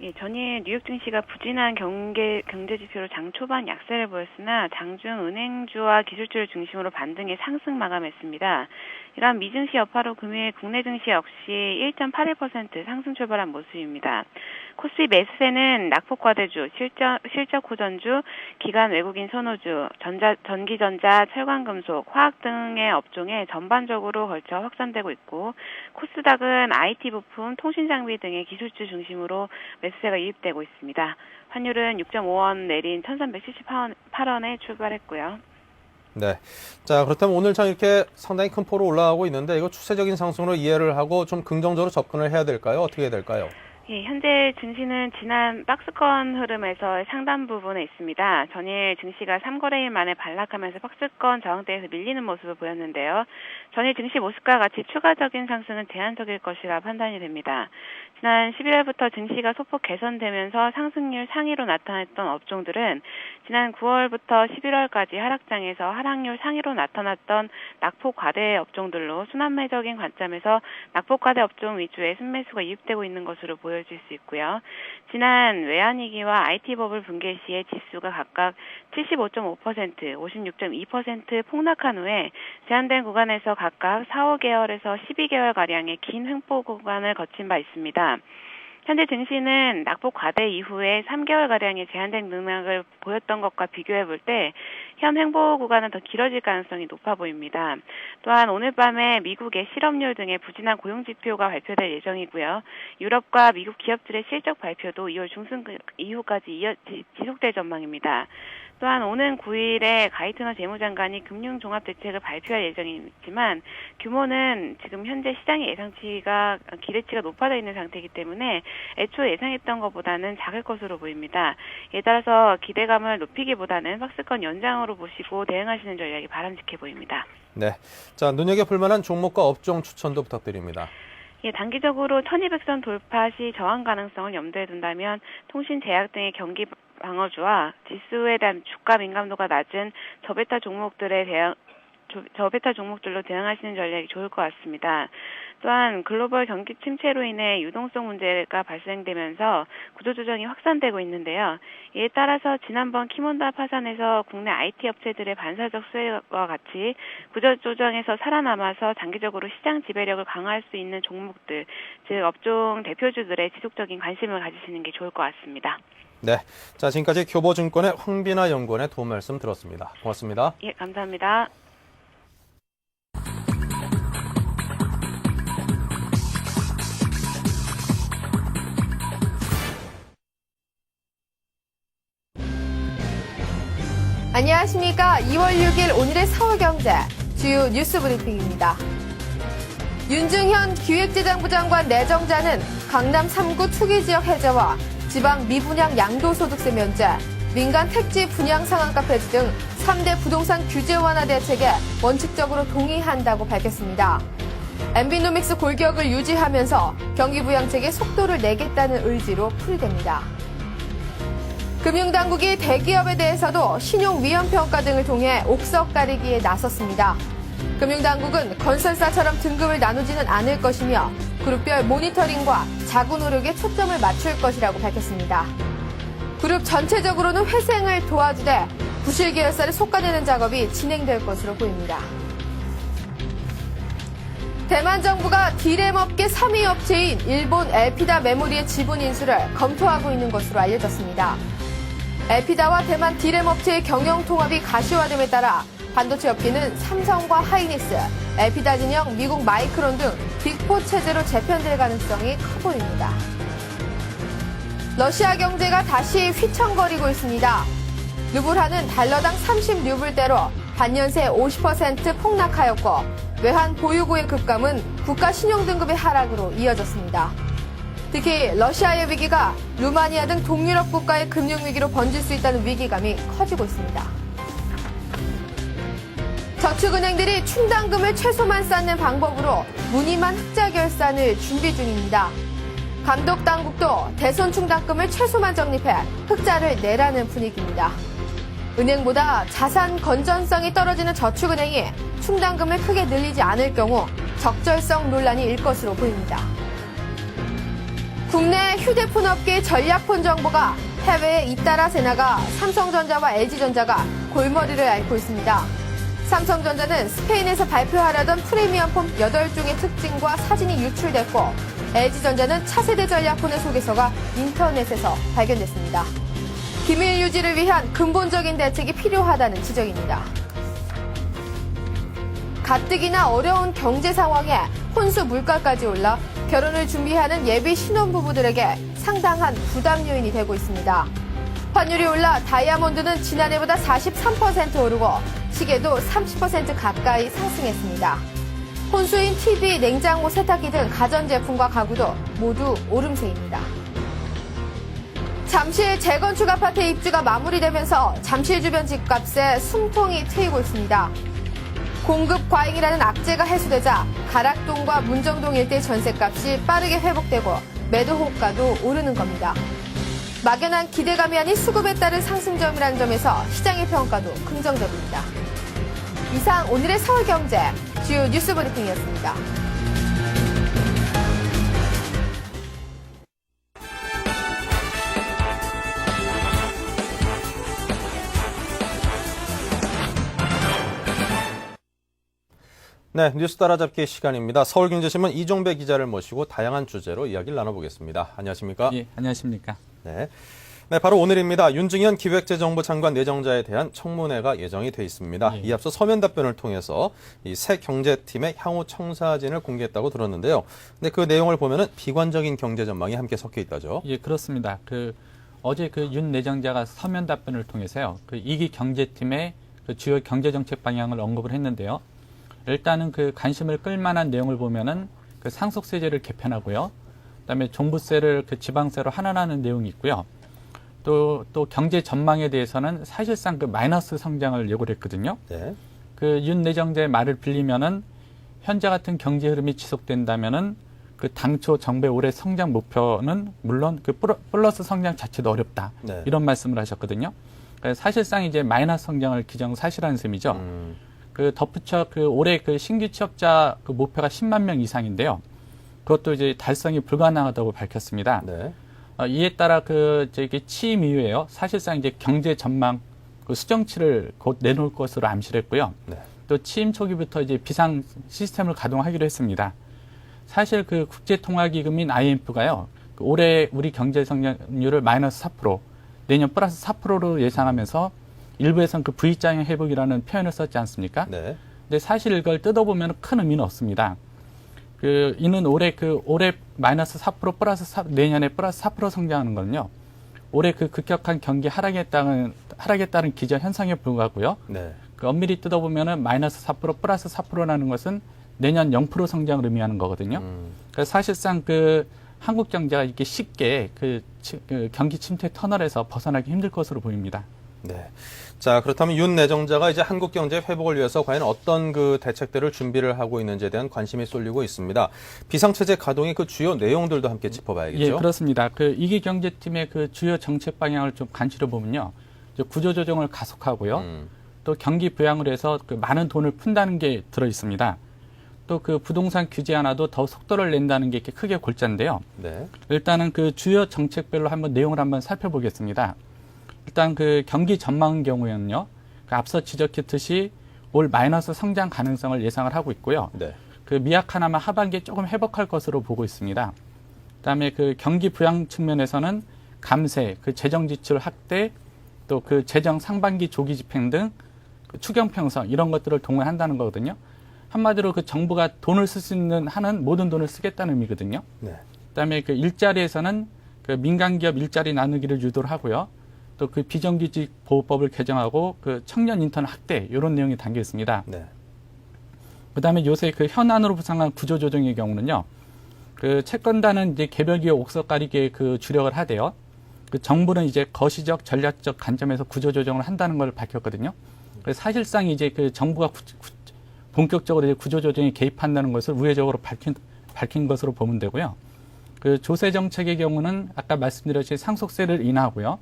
예, 전일 뉴욕 증시가 부진한 경제 지표로 장 초반 약세를 보였으나 장중 은행주와 기술주를 중심으로 반등의 상승 마감했습니다. 이러한 미증시 여파로 금요일 국내 증시 역시 1.81% 상승 출발한 모습입니다. 코스피 매수세는 낙폭과대주, 실적 호전주, 기관 외국인 선호주, 전기전자, 철강금속, 화학 등의 업종에 전반적으로 걸쳐 확산되고 있고, 코스닥은 IT 부품, 통신장비 등의 기술주 중심으로 매수세가 유입되고 있습니다. 환율은 6.5원 내린 1378원에 출발했고요.
네. 자, 그렇다면 오늘 장 이렇게 상당히 큰 폭으로 올라가고 있는데 이거 추세적인 상승으로 이해를 하고 좀 긍정적으로 접근을 해야 될까요? 어떻게 해야 될까요?
예, 현재 증시는 지난 박스권 흐름에서 상단 부분에 있습니다. 전일 증시가 3거래일 만에 반락하면서 박스권 저항대에서 밀리는 모습을 보였는데요. 전일 증시 모습과 같이 추가적인 상승은 제한적일 것이라 판단이 됩니다. 지난 11월부터 증시가 소폭 개선되면서 상승률 상위로 나타났던 업종들은 지난 9월부터 11월까지 하락장에서 하락률 상위로 나타났던 낙폭 과대 업종들로 순환매적인 관점에서 낙폭 과대 업종 위주의 순매수가 유입되고 있는 것으로 보여질 수 있고요. 지난 외환위기와 IT버블 붕괴 시에 지수가 각각 75.5%, 56.2% 폭락한 후에 제한된 구간에서 각각 4, 5개월에서 12개월가량의 긴 횡보 구간을 거친 바 있습니다. 현재 증시는 낙폭 과대 이후에 3개월가량의 제한된 능력을 보였던 것과 비교해 볼 때 현 횡보 구간은 더 길어질 가능성이 높아 보입니다. 또한 오늘 밤에 미국의 실업률 등의 부진한 고용지표가 발표될 예정이고요. 유럽과 미국 기업들의 실적 발표도 2월 중순 이후까지 지속될 전망입니다. 또한 오는 9일에 가이트너 재무장관이 금융종합대책을 발표할 예정이지만 규모는 지금 현재 시장의 기대치가 높아져 있는 상태이기 때문에 애초 예상했던 것보다는 작을 것으로 보입니다. 이에 따라서 기대감을 높이기보다는 박스권 연장으로 보시고 대응하시는 전략이 바람직해 보입니다.
네. 자, 눈여겨볼 만한 종목과 업종 추천도 부탁드립니다.
예, 단기적으로 1200선 돌파 시 저항 가능성을 염두에 둔다면 통신 제약 등의 경기 방어주와 지수에 대한 주가 민감도가 낮은 저베타 종목들로 대응하시는 전략이 좋을 것 같습니다. 또한 글로벌 경기 침체로 인해 유동성 문제가 발생되면서 구조조정이 확산되고 있는데요. 이에 따라서 지난번 키몬다 파산에서 국내 IT 업체들의 반사적 수혜와 같이 구조조정에서 살아남아서 장기적으로 시장 지배력을 강화할 수 있는 종목들, 즉 업종 대표주들의 지속적인 관심을 가지시는 게 좋을 것 같습니다.
네, 자 지금까지 교보증권의 황비나 연구원의 도움 말씀 들었습니다. 고맙습니다.
예, 감사합니다.
안녕하십니까. 2월 6일 오늘의 서울경제 주요 뉴스 브리핑입니다. 윤중현 기획재정부 장관 내정자는 강남 3구 투기지역 해제와 지방 미분양 양도소득세 면제, 민간 택지 분양 상한가 폐지 등 3대 부동산 규제 완화 대책에 원칙적으로 동의한다고 밝혔습니다. MB노믹스 골격을 유지하면서 경기 부양책에 속도를 내겠다는 의지로 풀이됩니다. 금융당국이 대기업에 대해서도 신용위험평가 등을 통해 옥석 가리기에 나섰습니다. 금융당국은 건설사처럼 등급을 나누지는 않을 것이며 그룹별 모니터링과 자구 노력에 초점을 맞출 것이라고 밝혔습니다. 그룹 전체적으로는 회생을 도와주되 부실 계열사를 솎아내는 작업이 진행될 것으로 보입니다. 대만 정부가 디램 업계 3위 업체인 일본 엘피다 메모리의 지분 인수를 검토하고 있는 것으로 알려졌습니다. 엘피다와 대만 디램 업체의 경영 통합이 가시화됨에 따라 반도체 업계는 삼성과 하이닉스, 엘피다 진영 미국 마이크론 등 빅4 체제로 재편될 가능성이 커 보입니다. 러시아 경제가 다시 휘청거리고 있습니다. 루블화는 달러당 30루블대로 반년 새 50% 폭락하였고 외환 보유고의 급감은 국가 신용등급의 하락으로 이어졌습니다. 특히 러시아의 위기가 루마니아 등 동유럽 국가의 금융위기로 번질 수 있다는 위기감이 커지고 있습니다. 저축은행들이 충당금을 최소만 쌓는 방법으로 무늬만 흑자 결산을 준비 중입니다. 감독당국도 대손 충당금을 최소만 적립해 흑자를 내라는 분위기입니다. 은행보다 자산 건전성이 떨어지는 저축은행이 충당금을 크게 늘리지 않을 경우 적절성 논란이 일 것으로 보입니다. 국내 휴대폰 업계의 전략폰 정보가 해외에 잇따라 새나가 삼성전자와 LG전자가 골머리를 앓고 있습니다. 삼성전자는 스페인에서 발표하려던 프리미엄폰 8종의 특징과 사진이 유출됐고 LG전자는 차세대 전략폰의 소개서가 인터넷에서 발견됐습니다. 기밀 유지를 위한 근본적인 대책이 필요하다는 지적입니다. 가뜩이나 어려운 경제 상황에 혼수 물가까지 올라 결혼을 준비하는 예비 신혼부부들에게 상당한 부담 요인이 되고 있습니다. 환율이 올라 다이아몬드는 지난해보다 43% 오르고 시계도 30% 가까이 상승했습니다. 혼수인 TV, 냉장고, 세탁기 등 가전제품과 가구도 모두 오름세입니다. 잠실 재건축 아파트 입주가 마무리되면서 잠실 주변 집값에 숨통이 트이고 있습니다. 공급 과잉이라는 악재가 해소되자 가락동과 문정동 일대 전셋값이 빠르게 회복되고 매도 호가도 오르는 겁니다. 막연한 기대감이 아닌 수급에 따른 상승점이라는 점에서 시장의 평가도 긍정적입니다. 이상 오늘의 서울경제 주요 뉴스 브리핑이었습니다.
네, 뉴스 따라잡기 시간입니다. 서울경제신문 이종배 기자를 모시고 다양한 주제로 이야기를 나눠보겠습니다. 안녕하십니까?
예, 안녕하십니까?
네. 네, 바로 오늘입니다. 윤중현 기획재정부 장관 내정자에 대한 청문회가 예정이 돼 있습니다.
예.
이 앞서 서면 답변을 통해서 이 새 경제팀의 향후 청사진을 공개했다고 들었는데요. 근데 그 내용을 보면은 비관적인 경제 전망이 함께 섞여 있다죠.
예, 그렇습니다. 어제 윤 내정자가 서면 답변을 통해서요. 2기 경제팀의 주요 경제정책 방향을 언급을 했는데요. 일단은 관심을 끌만한 내용을 보면은 상속세제를 개편하고요. 그다음에 종부세를 지방세로 환원하는 내용이 있고요. 또 경제 전망에 대해서는 사실상 마이너스 성장을 예고를 했거든요.
네.
윤 내정자의 말을 빌리면은 현재 같은 경제 흐름이 지속된다면은 그 당초 정부의 올해 성장 목표는 물론 그 플러스 성장 자체도 어렵다.
네.
이런 말씀을 하셨거든요. 그러니까 사실상 이제 마이너스 성장을 기정사실한 셈이죠. 그 덧붙여 그 올해 그 신규 취업자 그 목표가 10만 명 이상인데요. 그것도 이제 달성이 불가능하다고 밝혔습니다.
네.
이에 따라 그 저기 취임 이후에요. 사실상 이제 경제 전망 그 수정치를 곧 내놓을 것으로 암시를 했고요.
네.
또 취임 초기부터 이제 비상 시스템을 가동하기로 했습니다. 사실 그 국제통화기금인 IMF가요. 그 올해 우리 경제 성장률을 마이너스 4%, 내년 플러스 4%로 예상하면서 일부에서는 그 V자형 회복이라는 표현을 썼지 않습니까?
네.
근데 사실 이걸 뜯어보면 큰 의미는 없습니다. 이는 올해 마이너스 4% 플러스 내년에 플러스 4% 성장하는 거는요. 올해 그 급격한 경기 하락에 따른 기저 현상에 불과하고요.
네.
그 엄밀히 뜯어보면은 마이너스 4% 플러스 4%라는 것은 내년 0% 성장을 의미하는 거거든요. 그래서 사실상 그 한국 경제가 이렇게 쉽게 그 경기 침체 터널에서 벗어나기 힘들 것으로 보입니다.
네. 자, 그렇다면 윤 내정자가 이제 한국 경제 회복을 위해서 과연 어떤 그 대책들을 준비를 하고 있는지에 대한 관심이 쏠리고 있습니다. 비상체제 가동의 그 주요 내용들도 함께 짚어봐야겠죠.
예, 그렇습니다. 그 이기 경제팀의 그 주요 정책 방향을 좀 간추려 보면요. 구조 조정을 가속하고요. 또 경기 부양을 해서 그 많은 돈을 푼다는 게 들어 있습니다. 또 그 부동산 규제 하나도 더 속도를 낸다는 게 이렇게 크게 골자인데요.
네.
일단은 그 주요 정책별로 내용을 한번 살펴보겠습니다. 일단 그 경기 전망 경우에는요. 그 앞서 지적했듯이 올 마이너스 성장 가능성을 예상을 하고 있고요.
네.
그 미약하나마 하반기에 조금 회복할 것으로 보고 있습니다. 그다음에 그 경기 부양 측면에서는 감세, 그 재정 지출 확대, 또 그 재정 상반기 조기 집행 등 그 추경 편성 이런 것들을 동원한다는 거거든요. 한마디로 그 정부가 돈을 쓸 수 있는 한은 모든 돈을 쓰겠다는 의미거든요.
네.
그다음에 그 일자리에서는 그 민간 기업 일자리 나누기를 유도를 하고요. 또 그 비정규직 보호법을 개정하고 그 청년 인턴 확대 이런 내용이 담겨 있습니다.
네.
그다음에 요새 그 현안으로 부상한 구조 조정의 경우는요. 그 채권단은 이제 개별 기업 옥석 가리기에 그 주력을 하대요. 그 정부는 이제 거시적 전략적 관점에서 구조 조정을 한다는 걸 밝혔거든요. 그래서 사실상 이제 그 정부가 본격적으로 이제 구조 조정에 개입한다는 것을 우회적으로 밝힌 것으로 보면 되고요. 그 조세 정책의 경우는 아까 말씀드렸듯이 상속세를 인하하고요.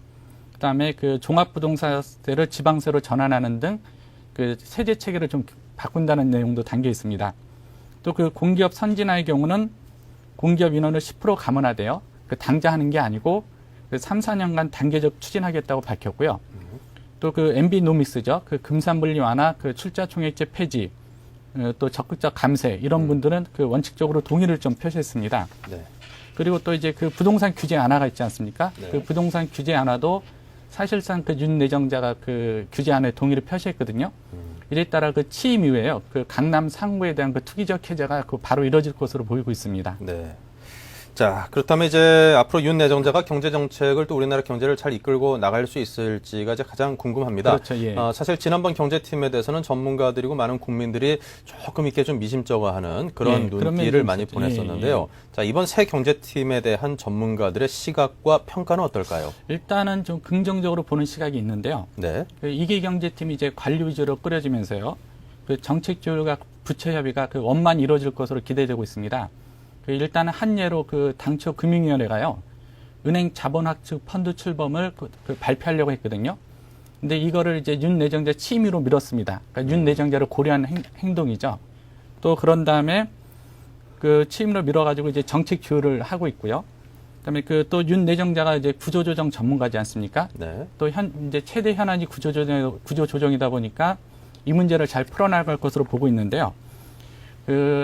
그다음에 그 종합부동산세를 지방세로 전환하는 등 그 세제 체계를 좀 바꾼다는 내용도 담겨 있습니다. 또 그 공기업 선진화의 경우는 공기업 인원을 10% 감원하대요. 그 당장 하는 게 아니고 그 3, 4년간 단계적 추진하겠다고 밝혔고요. 또 그 MB노믹스죠. 그 금산분리 완화, 그 출자총액제 폐지, 또 적극적 감세 이런 분들은 그 원칙적으로 동의를 좀 표시했습니다.
네.
그리고 또 이제 그 부동산 규제 완화가 있지 않습니까?
네.
그 부동산 규제 완화도 사실상 그 윤 내정자가 그 규제 안에 동의를 표시했거든요. 이에 따라 그 취임 이후에요. 그 강남 상구에 대한 그 투기적 해제가 그 바로 이뤄질 것으로 보이고 있습니다.
네. 자, 그렇다면 이제 앞으로 윤 내정자가 경제 정책을 또 우리나라 경제를 잘 이끌고 나갈 수 있을지가 이제 가장 궁금합니다.
그렇죠, 예.
사실 지난번 경제팀에 대해서는 전문가들이고 많은 국민들이 조금 이렇게 좀 미심쩍어하는 그런
예, 그런
눈길을
면이
많이
있었죠.
보냈었는데요.
예, 예.
자, 이번 새 경제팀에 대한 전문가들의 시각과 평가는 어떨까요?
일단은 좀 긍정적으로 보는 시각이 있는데요.
네.
그 이기 경제팀이 이제 관리 위주로 꾸려지면서요. 그 정책 조율과 부처 협의가 그 원만 이루어질 것으로 기대되고 있습니다. 그 일단은 한 예로 그 당초 금융위원회가요. 은행 자본학측 펀드 출범을 그 발표하려고 했거든요. 근데 이거를 이제 윤 내정자 취임으로 미뤘습니다. 그러니까 윤 내정자를 고려한 행동이죠. 또 그런 다음에 그 취임으로 미뤄가지고 이제 정책 조율을 하고 있고요. 그다음에 그 또 윤 내정자가 이제 구조조정 전문가지 않습니까?
네.
또 이제 최대 현안이 구조조정이다 보니까 이 문제를 잘 풀어나갈 것으로 보고 있는데요.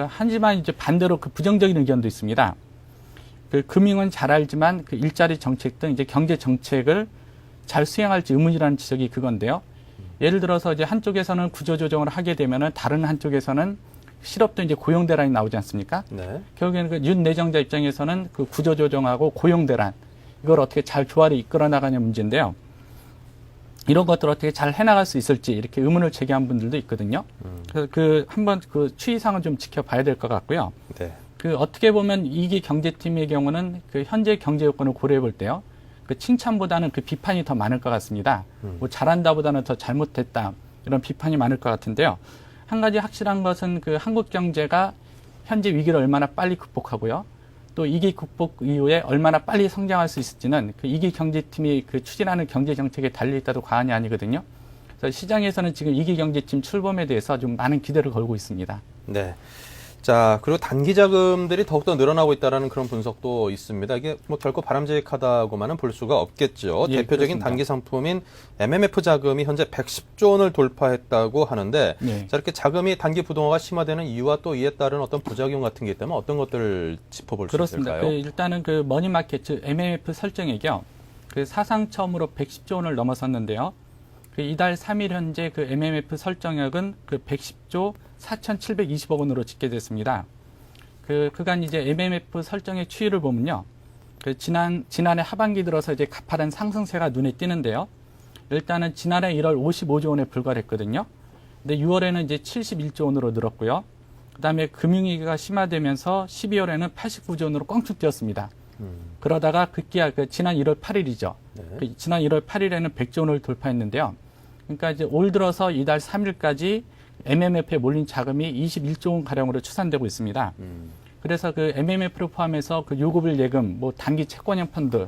하지만 이제 반대로 그 부정적인 의견도 있습니다. 그 금융은 잘 알지만 그 일자리 정책 등 이제 경제 정책을 잘 수행할지 의문이라는 지적이 그건데요. 예를 들어서 이제 한쪽에서는 구조조정을 하게 되면은 다른 한쪽에서는 실업도 이제 고용대란이 나오지 않습니까?
네.
결국에는 그 윤 내정자 입장에서는 그 구조조정하고 고용대란 이걸 어떻게 잘 조화를 이끌어 나가냐 문제인데요. 이런 것들을 어떻게 잘 해나갈 수 있을지 이렇게 의문을 제기한 분들도 있거든요. 그래서 한번 그 추이상은 좀 지켜봐야 될 것 같고요.
네.
그 어떻게 보면 이기 경제팀의 경우는 그 현재 경제 여건을 고려해 볼 때요. 그 칭찬보다는 그 비판이 더 많을 것 같습니다. 뭐 잘한다보다는 더 잘못했다 이런 비판이 많을 것 같은데요. 한 가지 확실한 것은 그 한국 경제가 현재 위기를 얼마나 빨리 극복하고요. 또 위기 극복 이후에 얼마나 빨리 성장할 수 있을지는 그 이기 경제팀이 그 추진하는 경제 정책에 달려 있다도 과언이 아니거든요. 그래서 시장에서는 지금 이기 경제팀 출범에 대해서 좀 많은 기대를 걸고 있습니다.
네. 자, 그리고 단기 자금들이 더욱더 늘어나고 있다는 그런 분석도 있습니다. 이게 뭐 결코 바람직하다고만은 볼 수가 없겠죠.
예,
대표적인
그렇습니다.
단기 상품인 MMF 자금이 현재 110조 원을 돌파했다고 하는데
네.
자, 이렇게 자금이 단기 부동화가 심화되는 이유와 또 이에 따른 어떤 부작용 같은 게 있다면 어떤 것들을 짚어볼 수
그렇습니다.
있을까요?
일단은 그 머니마켓 즉 MMF 설정액이요. 그 사상 처음으로 110조 원을 넘어섰는데요. 그 이달 3일 현재 그 MMF 설정액은 그 110조 4,720억 원으로 집계됐습니다. 그 그간 이제 MMF 설정액 추이를 보면요. 그 지난해 하반기 들어서 이제 가파른 상승세가 눈에 띄는데요. 일단은 지난해 1월 55조 원에 불과했거든요. 근데 6월에는 이제 71조 원으로 늘었고요. 그다음에 금융위기가 심화되면서 12월에는 89조 원으로 껑충 뛰었습니다. 그러다가 급기야 지난 1월 8일이죠.
네.
지난 1월 8일에는 100조 원을 돌파했는데요. 그러니까 이제 올 들어서 이달 3일까지 MMF에 몰린 자금이 21조 원 가량으로 추산되고 있습니다. 그래서 그 MMF를 포함해서 그 요구불 예금, 뭐 단기 채권형 펀드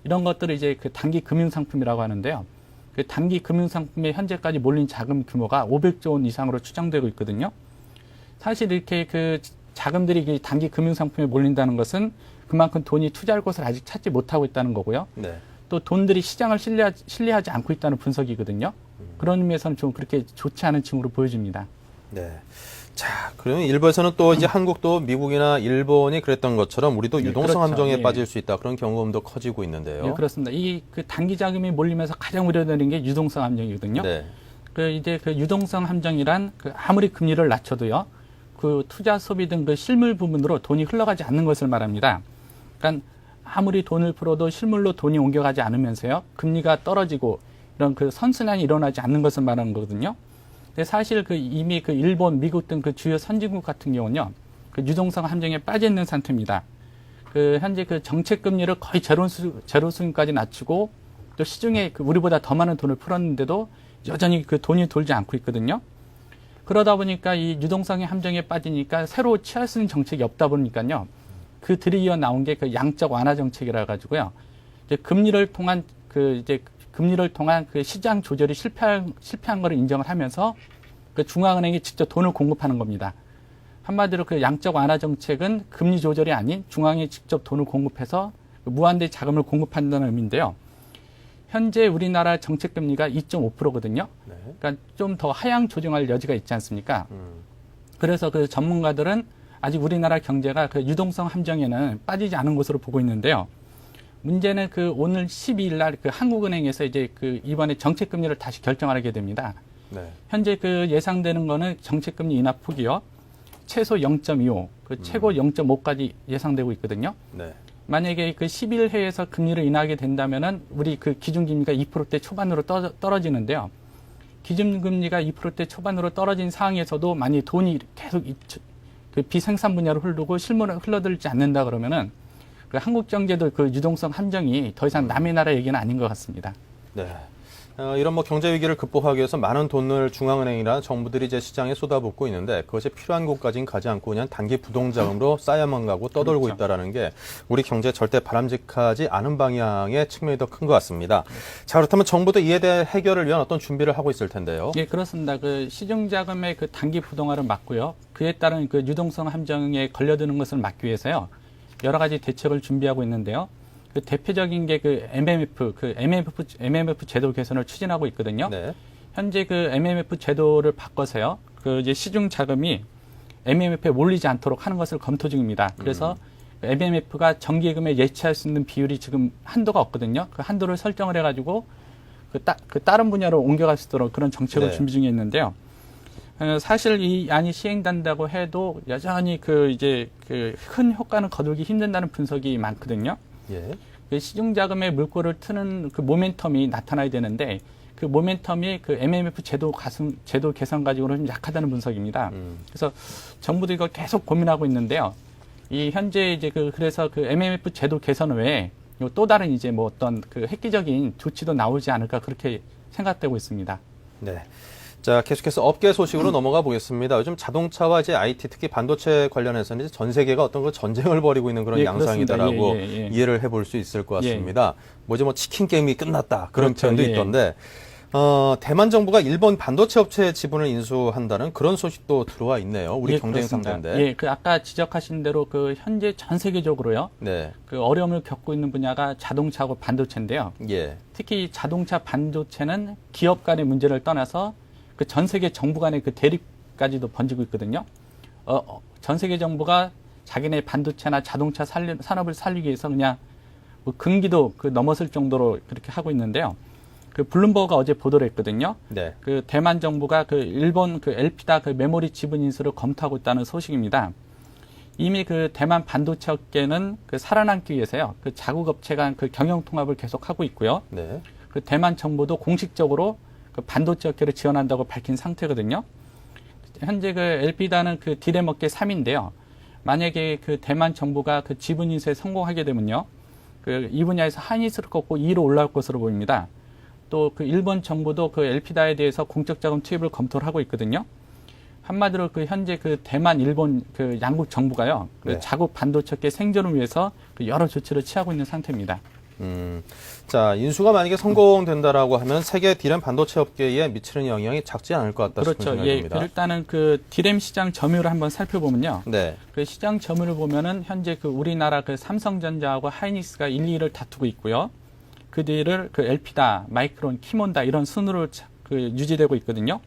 이런 것들을 이제 그 단기 금융 상품이라고 하는데요. 그 단기 금융 상품에 현재까지 몰린 자금 규모가 500조 원 이상으로 추정되고 있거든요. 사실 이렇게 그 자금들이 단기 금융 상품에 몰린다는 것은 그만큼 돈이 투자할 곳을 아직 찾지 못하고 있다는 거고요.
네.
또 돈들이 시장을 신뢰하지 않고 있다는 분석이거든요. 그런 의미에서는 좀 그렇게 좋지 않은 징후로 보여집니다.
네. 자, 그러면 일부에서는 또 이제 한국도 미국이나 일본이 그랬던 것처럼 우리도
네,
유동성
그렇죠.
함정에
예.
빠질 수 있다. 그런 경험도 커지고 있는데요.
예, 그렇습니다. 이 그 단기 자금이 몰리면서 가장 우려되는 게 유동성 함정이거든요.
네.
그 이제 그 유동성 함정이란 그 아무리 금리를 낮춰도요, 그 투자 소비 등 그 실물 부분으로 돈이 흘러가지 않는 것을 말합니다. 그러니까 아무리 돈을 풀어도 실물로 돈이 옮겨가지 않으면서요, 금리가 떨어지고 이런 그 선순환이 일어나지 않는 것을 말하는 거거든요. 근데 사실 그 이미 그 일본, 미국 등 그 주요 선진국 같은 경우는요, 그 유동성 함정에 빠져 있는 상태입니다. 그 현재 그 정책 금리를 거의 제로 수준까지 낮추고 또 시중에 그 우리보다 더 많은 돈을 풀었는데도 여전히 그 돈이 돌지 않고 있거든요. 그러다 보니까 이 유동성의 함정에 빠지니까 새로 취할 수 있는 정책이 없다 보니까요. 그 들이어 나온 게 그 양적 완화 정책이라 가지고요. 이제 금리를 통한 그 시장 조절이 실패한 거를 인정을 하면서 그 중앙은행이 직접 돈을 공급하는 겁니다. 한마디로 그 양적 완화 정책은 금리 조절이 아닌 중앙이 직접 돈을 공급해서 무한대 자금을 공급한다는 의미인데요. 현재 우리나라 정책 금리가 2.5%거든요.
네.
그러니까 좀 더 하향 조정할 여지가 있지 않습니까? 그래서 그 전문가들은 아직 우리나라 경제가 그 유동성 함정에는 빠지지 않은 것으로 보고 있는데요. 문제는 그 오늘 12일 날 그 한국은행에서 이제 그 이번에 정책 금리를 다시 결정하게 됩니다.
네.
현재 그 예상되는 거는 정책 금리 인하 폭이요. 최소 0.25, 그 최고 0.5까지 예상되고 있거든요.
네.
만약에 그 10일 해에서 금리를 인하하게 된다면은 우리 그 기준금리가 2%대 초반으로 떨어지는데요. 기준금리가 2%대 초반으로 떨어진 상황에서도 만약 돈이 계속 그 비생산 분야로 흐르고 실물로 흘러들지 않는다 그러면은 그 한국 경제도 그 유동성 함정이 더 이상 남의 나라 얘기는 아닌 것 같습니다.
네. 이런 뭐 경제 위기를 극복하기 위해서 많은 돈을 중앙은행이나 정부들이 이제 시장에 쏟아붓고 있는데 그것이 필요한 곳까지는 가지 않고 그냥 단기 부동자금으로 쌓여만 가고 떠돌고
그렇죠.
있다라는 게 우리 경제에 절대 바람직하지 않은 방향의 측면이 더 큰 것 같습니다. 자, 그렇다면 정부도 이에 대한 해결을 위한 어떤 준비를 하고 있을 텐데요.
예, 그렇습니다. 그 시중자금의 그 단기 부동화를 막고요. 그에 따른 그 유동성 함정에 걸려드는 것을 막기 위해서요. 여러 가지 대책을 준비하고 있는데요. 그 대표적인 게 그 MMF 제도 개선을 추진하고 있거든요.
네.
현재 그 MMF 제도를 바꿔서요. 그 이제 시중 자금이 MMF에 몰리지 않도록 하는 것을 검토 중입니다. 그래서 MMF가 정기예금에 예치할 수 있는 비율이 지금 한도가 없거든요. 그 한도를 설정을 해가지고 그 다른 분야로 옮겨갈 수 있도록 그런 정책을
네.
준비 중에 있는데요. 사실 이 안이 시행된다고 해도 여전히 그 큰 효과는 거두기 힘든다는 분석이 많거든요.
예.
그 시중자금의 물꼬를 트는 그 모멘텀이 나타나야 되는데 그 모멘텀이 그 MMF 제도 개선 가지고는 좀 약하다는 분석입니다. 그래서 정부도 이걸 계속 고민하고 있는데요. 이 현재 이제 그래서 그 MMF 제도 개선 외에 또 다른 이제 뭐 어떤 그 획기적인 조치도 나오지 않을까 그렇게 생각되고 있습니다.
네. 자, 계속해서 업계 소식으로 넘어가 보겠습니다. 요즘 자동차와 이제 IT, 특히 반도체 관련해서는 이제 전 세계가 어떤 그 전쟁을 벌이고 있는 그런
예,
양상이다라고
그렇습니다. 예.
이해를 해볼 수 있을 것
예.
같습니다. 뭐지 뭐 치킨 게임이 끝났다 그런
그렇죠.
표현도
예.
있던데 대만 정부가 일본 반도체 업체의 지분을 인수한다는 그런 소식도 들어와 있네요. 우리
예,
경쟁
그렇습니다.
상대인데.
예, 그 아까 지적하신 대로 그 현재 전 세계적으로요.
네.
그 어려움을 겪고 있는 분야가 자동차하고 반도체인데요.
예.
특히 자동차 반도체는 기업 간의 문제를 떠나서 그 전 세계 정부 간의 그 대립까지도 번지고 있거든요. 전 세계 정부가 자기네 반도체나 자동차 산업을 살리기 위해서 그냥 뭐 금기도 그 넘어설 정도로 그렇게 하고 있는데요. 그 블룸버그가 어제 보도를 했거든요.
네.
그 대만 정부가 그 일본 그 엘피다 그 메모리 지분 인수를 검토하고 있다는 소식입니다. 이미 그 대만 반도체 업계는 그 살아남기 위해서요. 그 자국 업체 간 그 경영 통합을 계속하고 있고요.
네.
그 대만 정부도 공식적으로 그 반도체 업계를 지원한다고 밝힌 상태거든요. 현재 그 엘피다는 그 디램 업계 3위인데요. 만약에 그 대만 정부가 그 지분 인수에 성공하게 되면요. 그 이 분야에서 하이닉스를 꺾고 2위로 올라올 것으로 보입니다. 또 그 일본 정부도 그 엘피다에 대해서 공적 자금 투입을 검토를 하고 있거든요. 한마디로 그 현재 그 대만, 일본 그 양국 정부가요. 그
네.
자국 반도체계 생존을 위해서 그 여러 조치를 취하고 있는 상태입니다.
자, 인수가 만약에 성공된다라고 하면 세계 디램 반도체 업계에 미치는 영향이 작지 않을 것 같다 싶은
그렇죠.
생각이
예.
듭니다.
일단은 그 디램 시장 점유율을 한번 살펴보면요.
네.
그 시장 점유율을 보면은 현재 그 우리나라 그 삼성전자하고 하이닉스가 1, 2위를 다투고 있고요. 그 뒤를 그 엘피다, 마이크론, 키몬다 이런 순으로 그 유지되고 있거든요.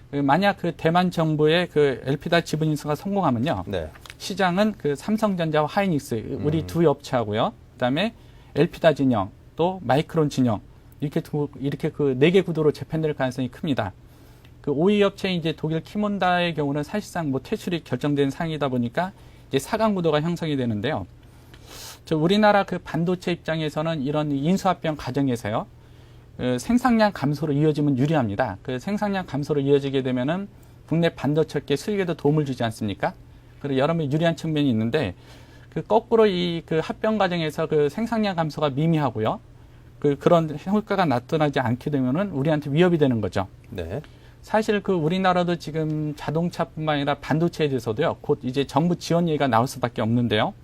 그 만약 그 대만 정부의 그 엘피다 지분 인수가 성공하면요.
네.
시장은 그 삼성전자와 하이닉스 우리 두 업체하고요. 그다음에 엘피다 진영 또 마이크론 진영 이렇게 그 4개 구도로 재편될 가능성이 큽니다. 그 5위 업체인 이제 독일 키몬다의 경우는 사실상 뭐 퇴출이 결정된 상황이다 보니까 이제 4강 구도가 형성이 되는데요. 우리나라 그 반도체 입장에서는 이런 인수합병 과정에서요. 그 생산량 감소로 이어지면 유리합니다. 그 생산량 감소로 이어지게 되면은 국내 반도체계 수익에도 도움을 주지 않습니까? 그리고 여러 번 유리한 측면이 있는데 그 거꾸로 이 그 합병 과정에서 그 생산량 감소가 미미하고요. 그런 효과가 나타나지 않게 되면은 우리한테 위협이 되는 거죠.
네.
사실 그 우리나라도 지금 자동차뿐만 아니라 반도체에 대해서도요. 곧 이제 정부 지원 얘기가 나올 수밖에 없는데요.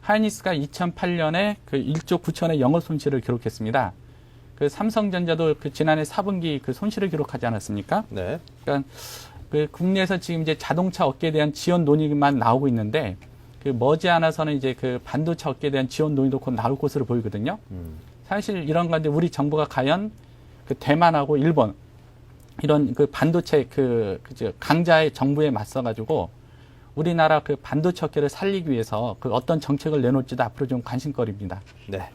하이닉스가 2008년에 그 1조 9천의 영업 손실을 기록했습니다. 그 삼성전자도 그 지난해 4분기 그 손실을 기록하지 않았습니까?
네.
그러니까 그 국내에서 지금 이제 자동차 업계에 대한 지원 논의만 나오고 있는데 그 머지않아서는 이제 그 반도체 업계에 대한 지원 논의도 곧 나올 것으로 보이거든요. 사실 이런 건데 우리 정부가 과연 그 대만하고 일본 이런 그 반도체 강자의 정부에 맞서가지고 우리나라 그 반도체 업계를 살리기 위해서 그 어떤 정책을 내놓을지도 앞으로 좀 관심거리입니다.
네.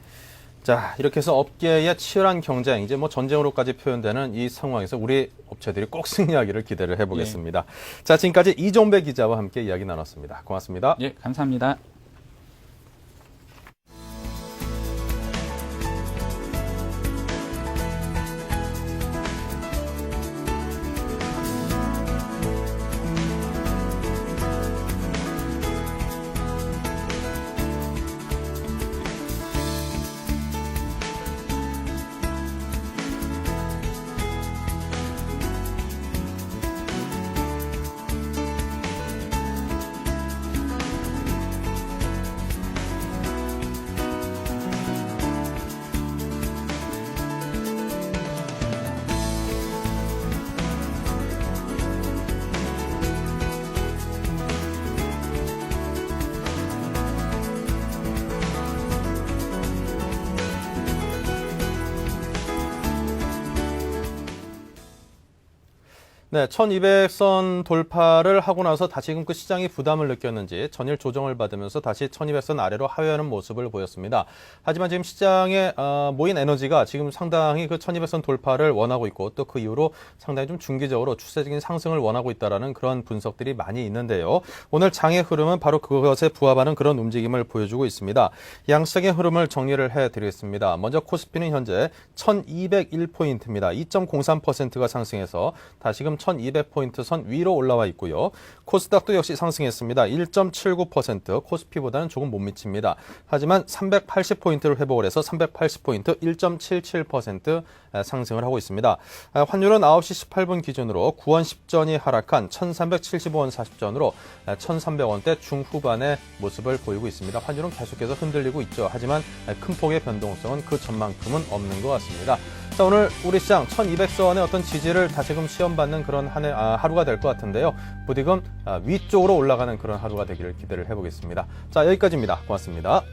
자, 이렇게 해서 업계의 치열한 경쟁, 이제 뭐 전쟁으로까지 표현되는 이 상황에서 우리 업체들이 꼭 승리하기를 기대를 해보겠습니다. 자, 지금까지 이종배 기자와 함께 이야기 나눴습니다. 고맙습니다.
예, 감사합니다.
네, 1200선 돌파를 하고 나서 다시금 그 시장이 부담을 느꼈는지 전일 조정을 받으면서 다시 1200선 아래로 하회하는 모습을 보였습니다. 하지만 지금 시장에 모인 에너지가 지금 상당히 그 1200선 돌파를 원하고 있고 또 그 이후로 상당히 좀 중기적으로 추세적인 상승을 원하고 있다라는 그런 분석들이 많이 있는데요. 오늘 장의 흐름은 바로 그것에 부합하는 그런 움직임을 보여주고 있습니다. 양시장의 흐름을 정리를 해드리겠습니다. 먼저 코스피는 현재 1201포인트입니다. 2.03%가 상승해서 다시금 1200포인트 선 위로 올라와 있고요. 코스닥도 역시 상승했습니다. 1.79%, 코스피보다는 조금 못 미칩니다. 하지만 380포인트를 회복을 해서 380포인트 1.77% 상승을 하고 있습니다. 환율은 9시 18분 기준으로 9원 10전이 하락한 1375원 40전으로 1300원대 중후반의 모습을 보이고 있습니다. 환율은 계속해서 흔들리고 있죠. 하지만 큰 폭의 변동성은 그 전만큼은 없는 것 같습니다. 자, 오늘 우리 시장 1200선의 어떤 지지를 다시금 시험받는 그런 하루가 될 것 같은데요. 부디금 위쪽으로 올라가는 그런 하루가 되기를 기대를 해보겠습니다. 자, 여기까지입니다. 고맙습니다.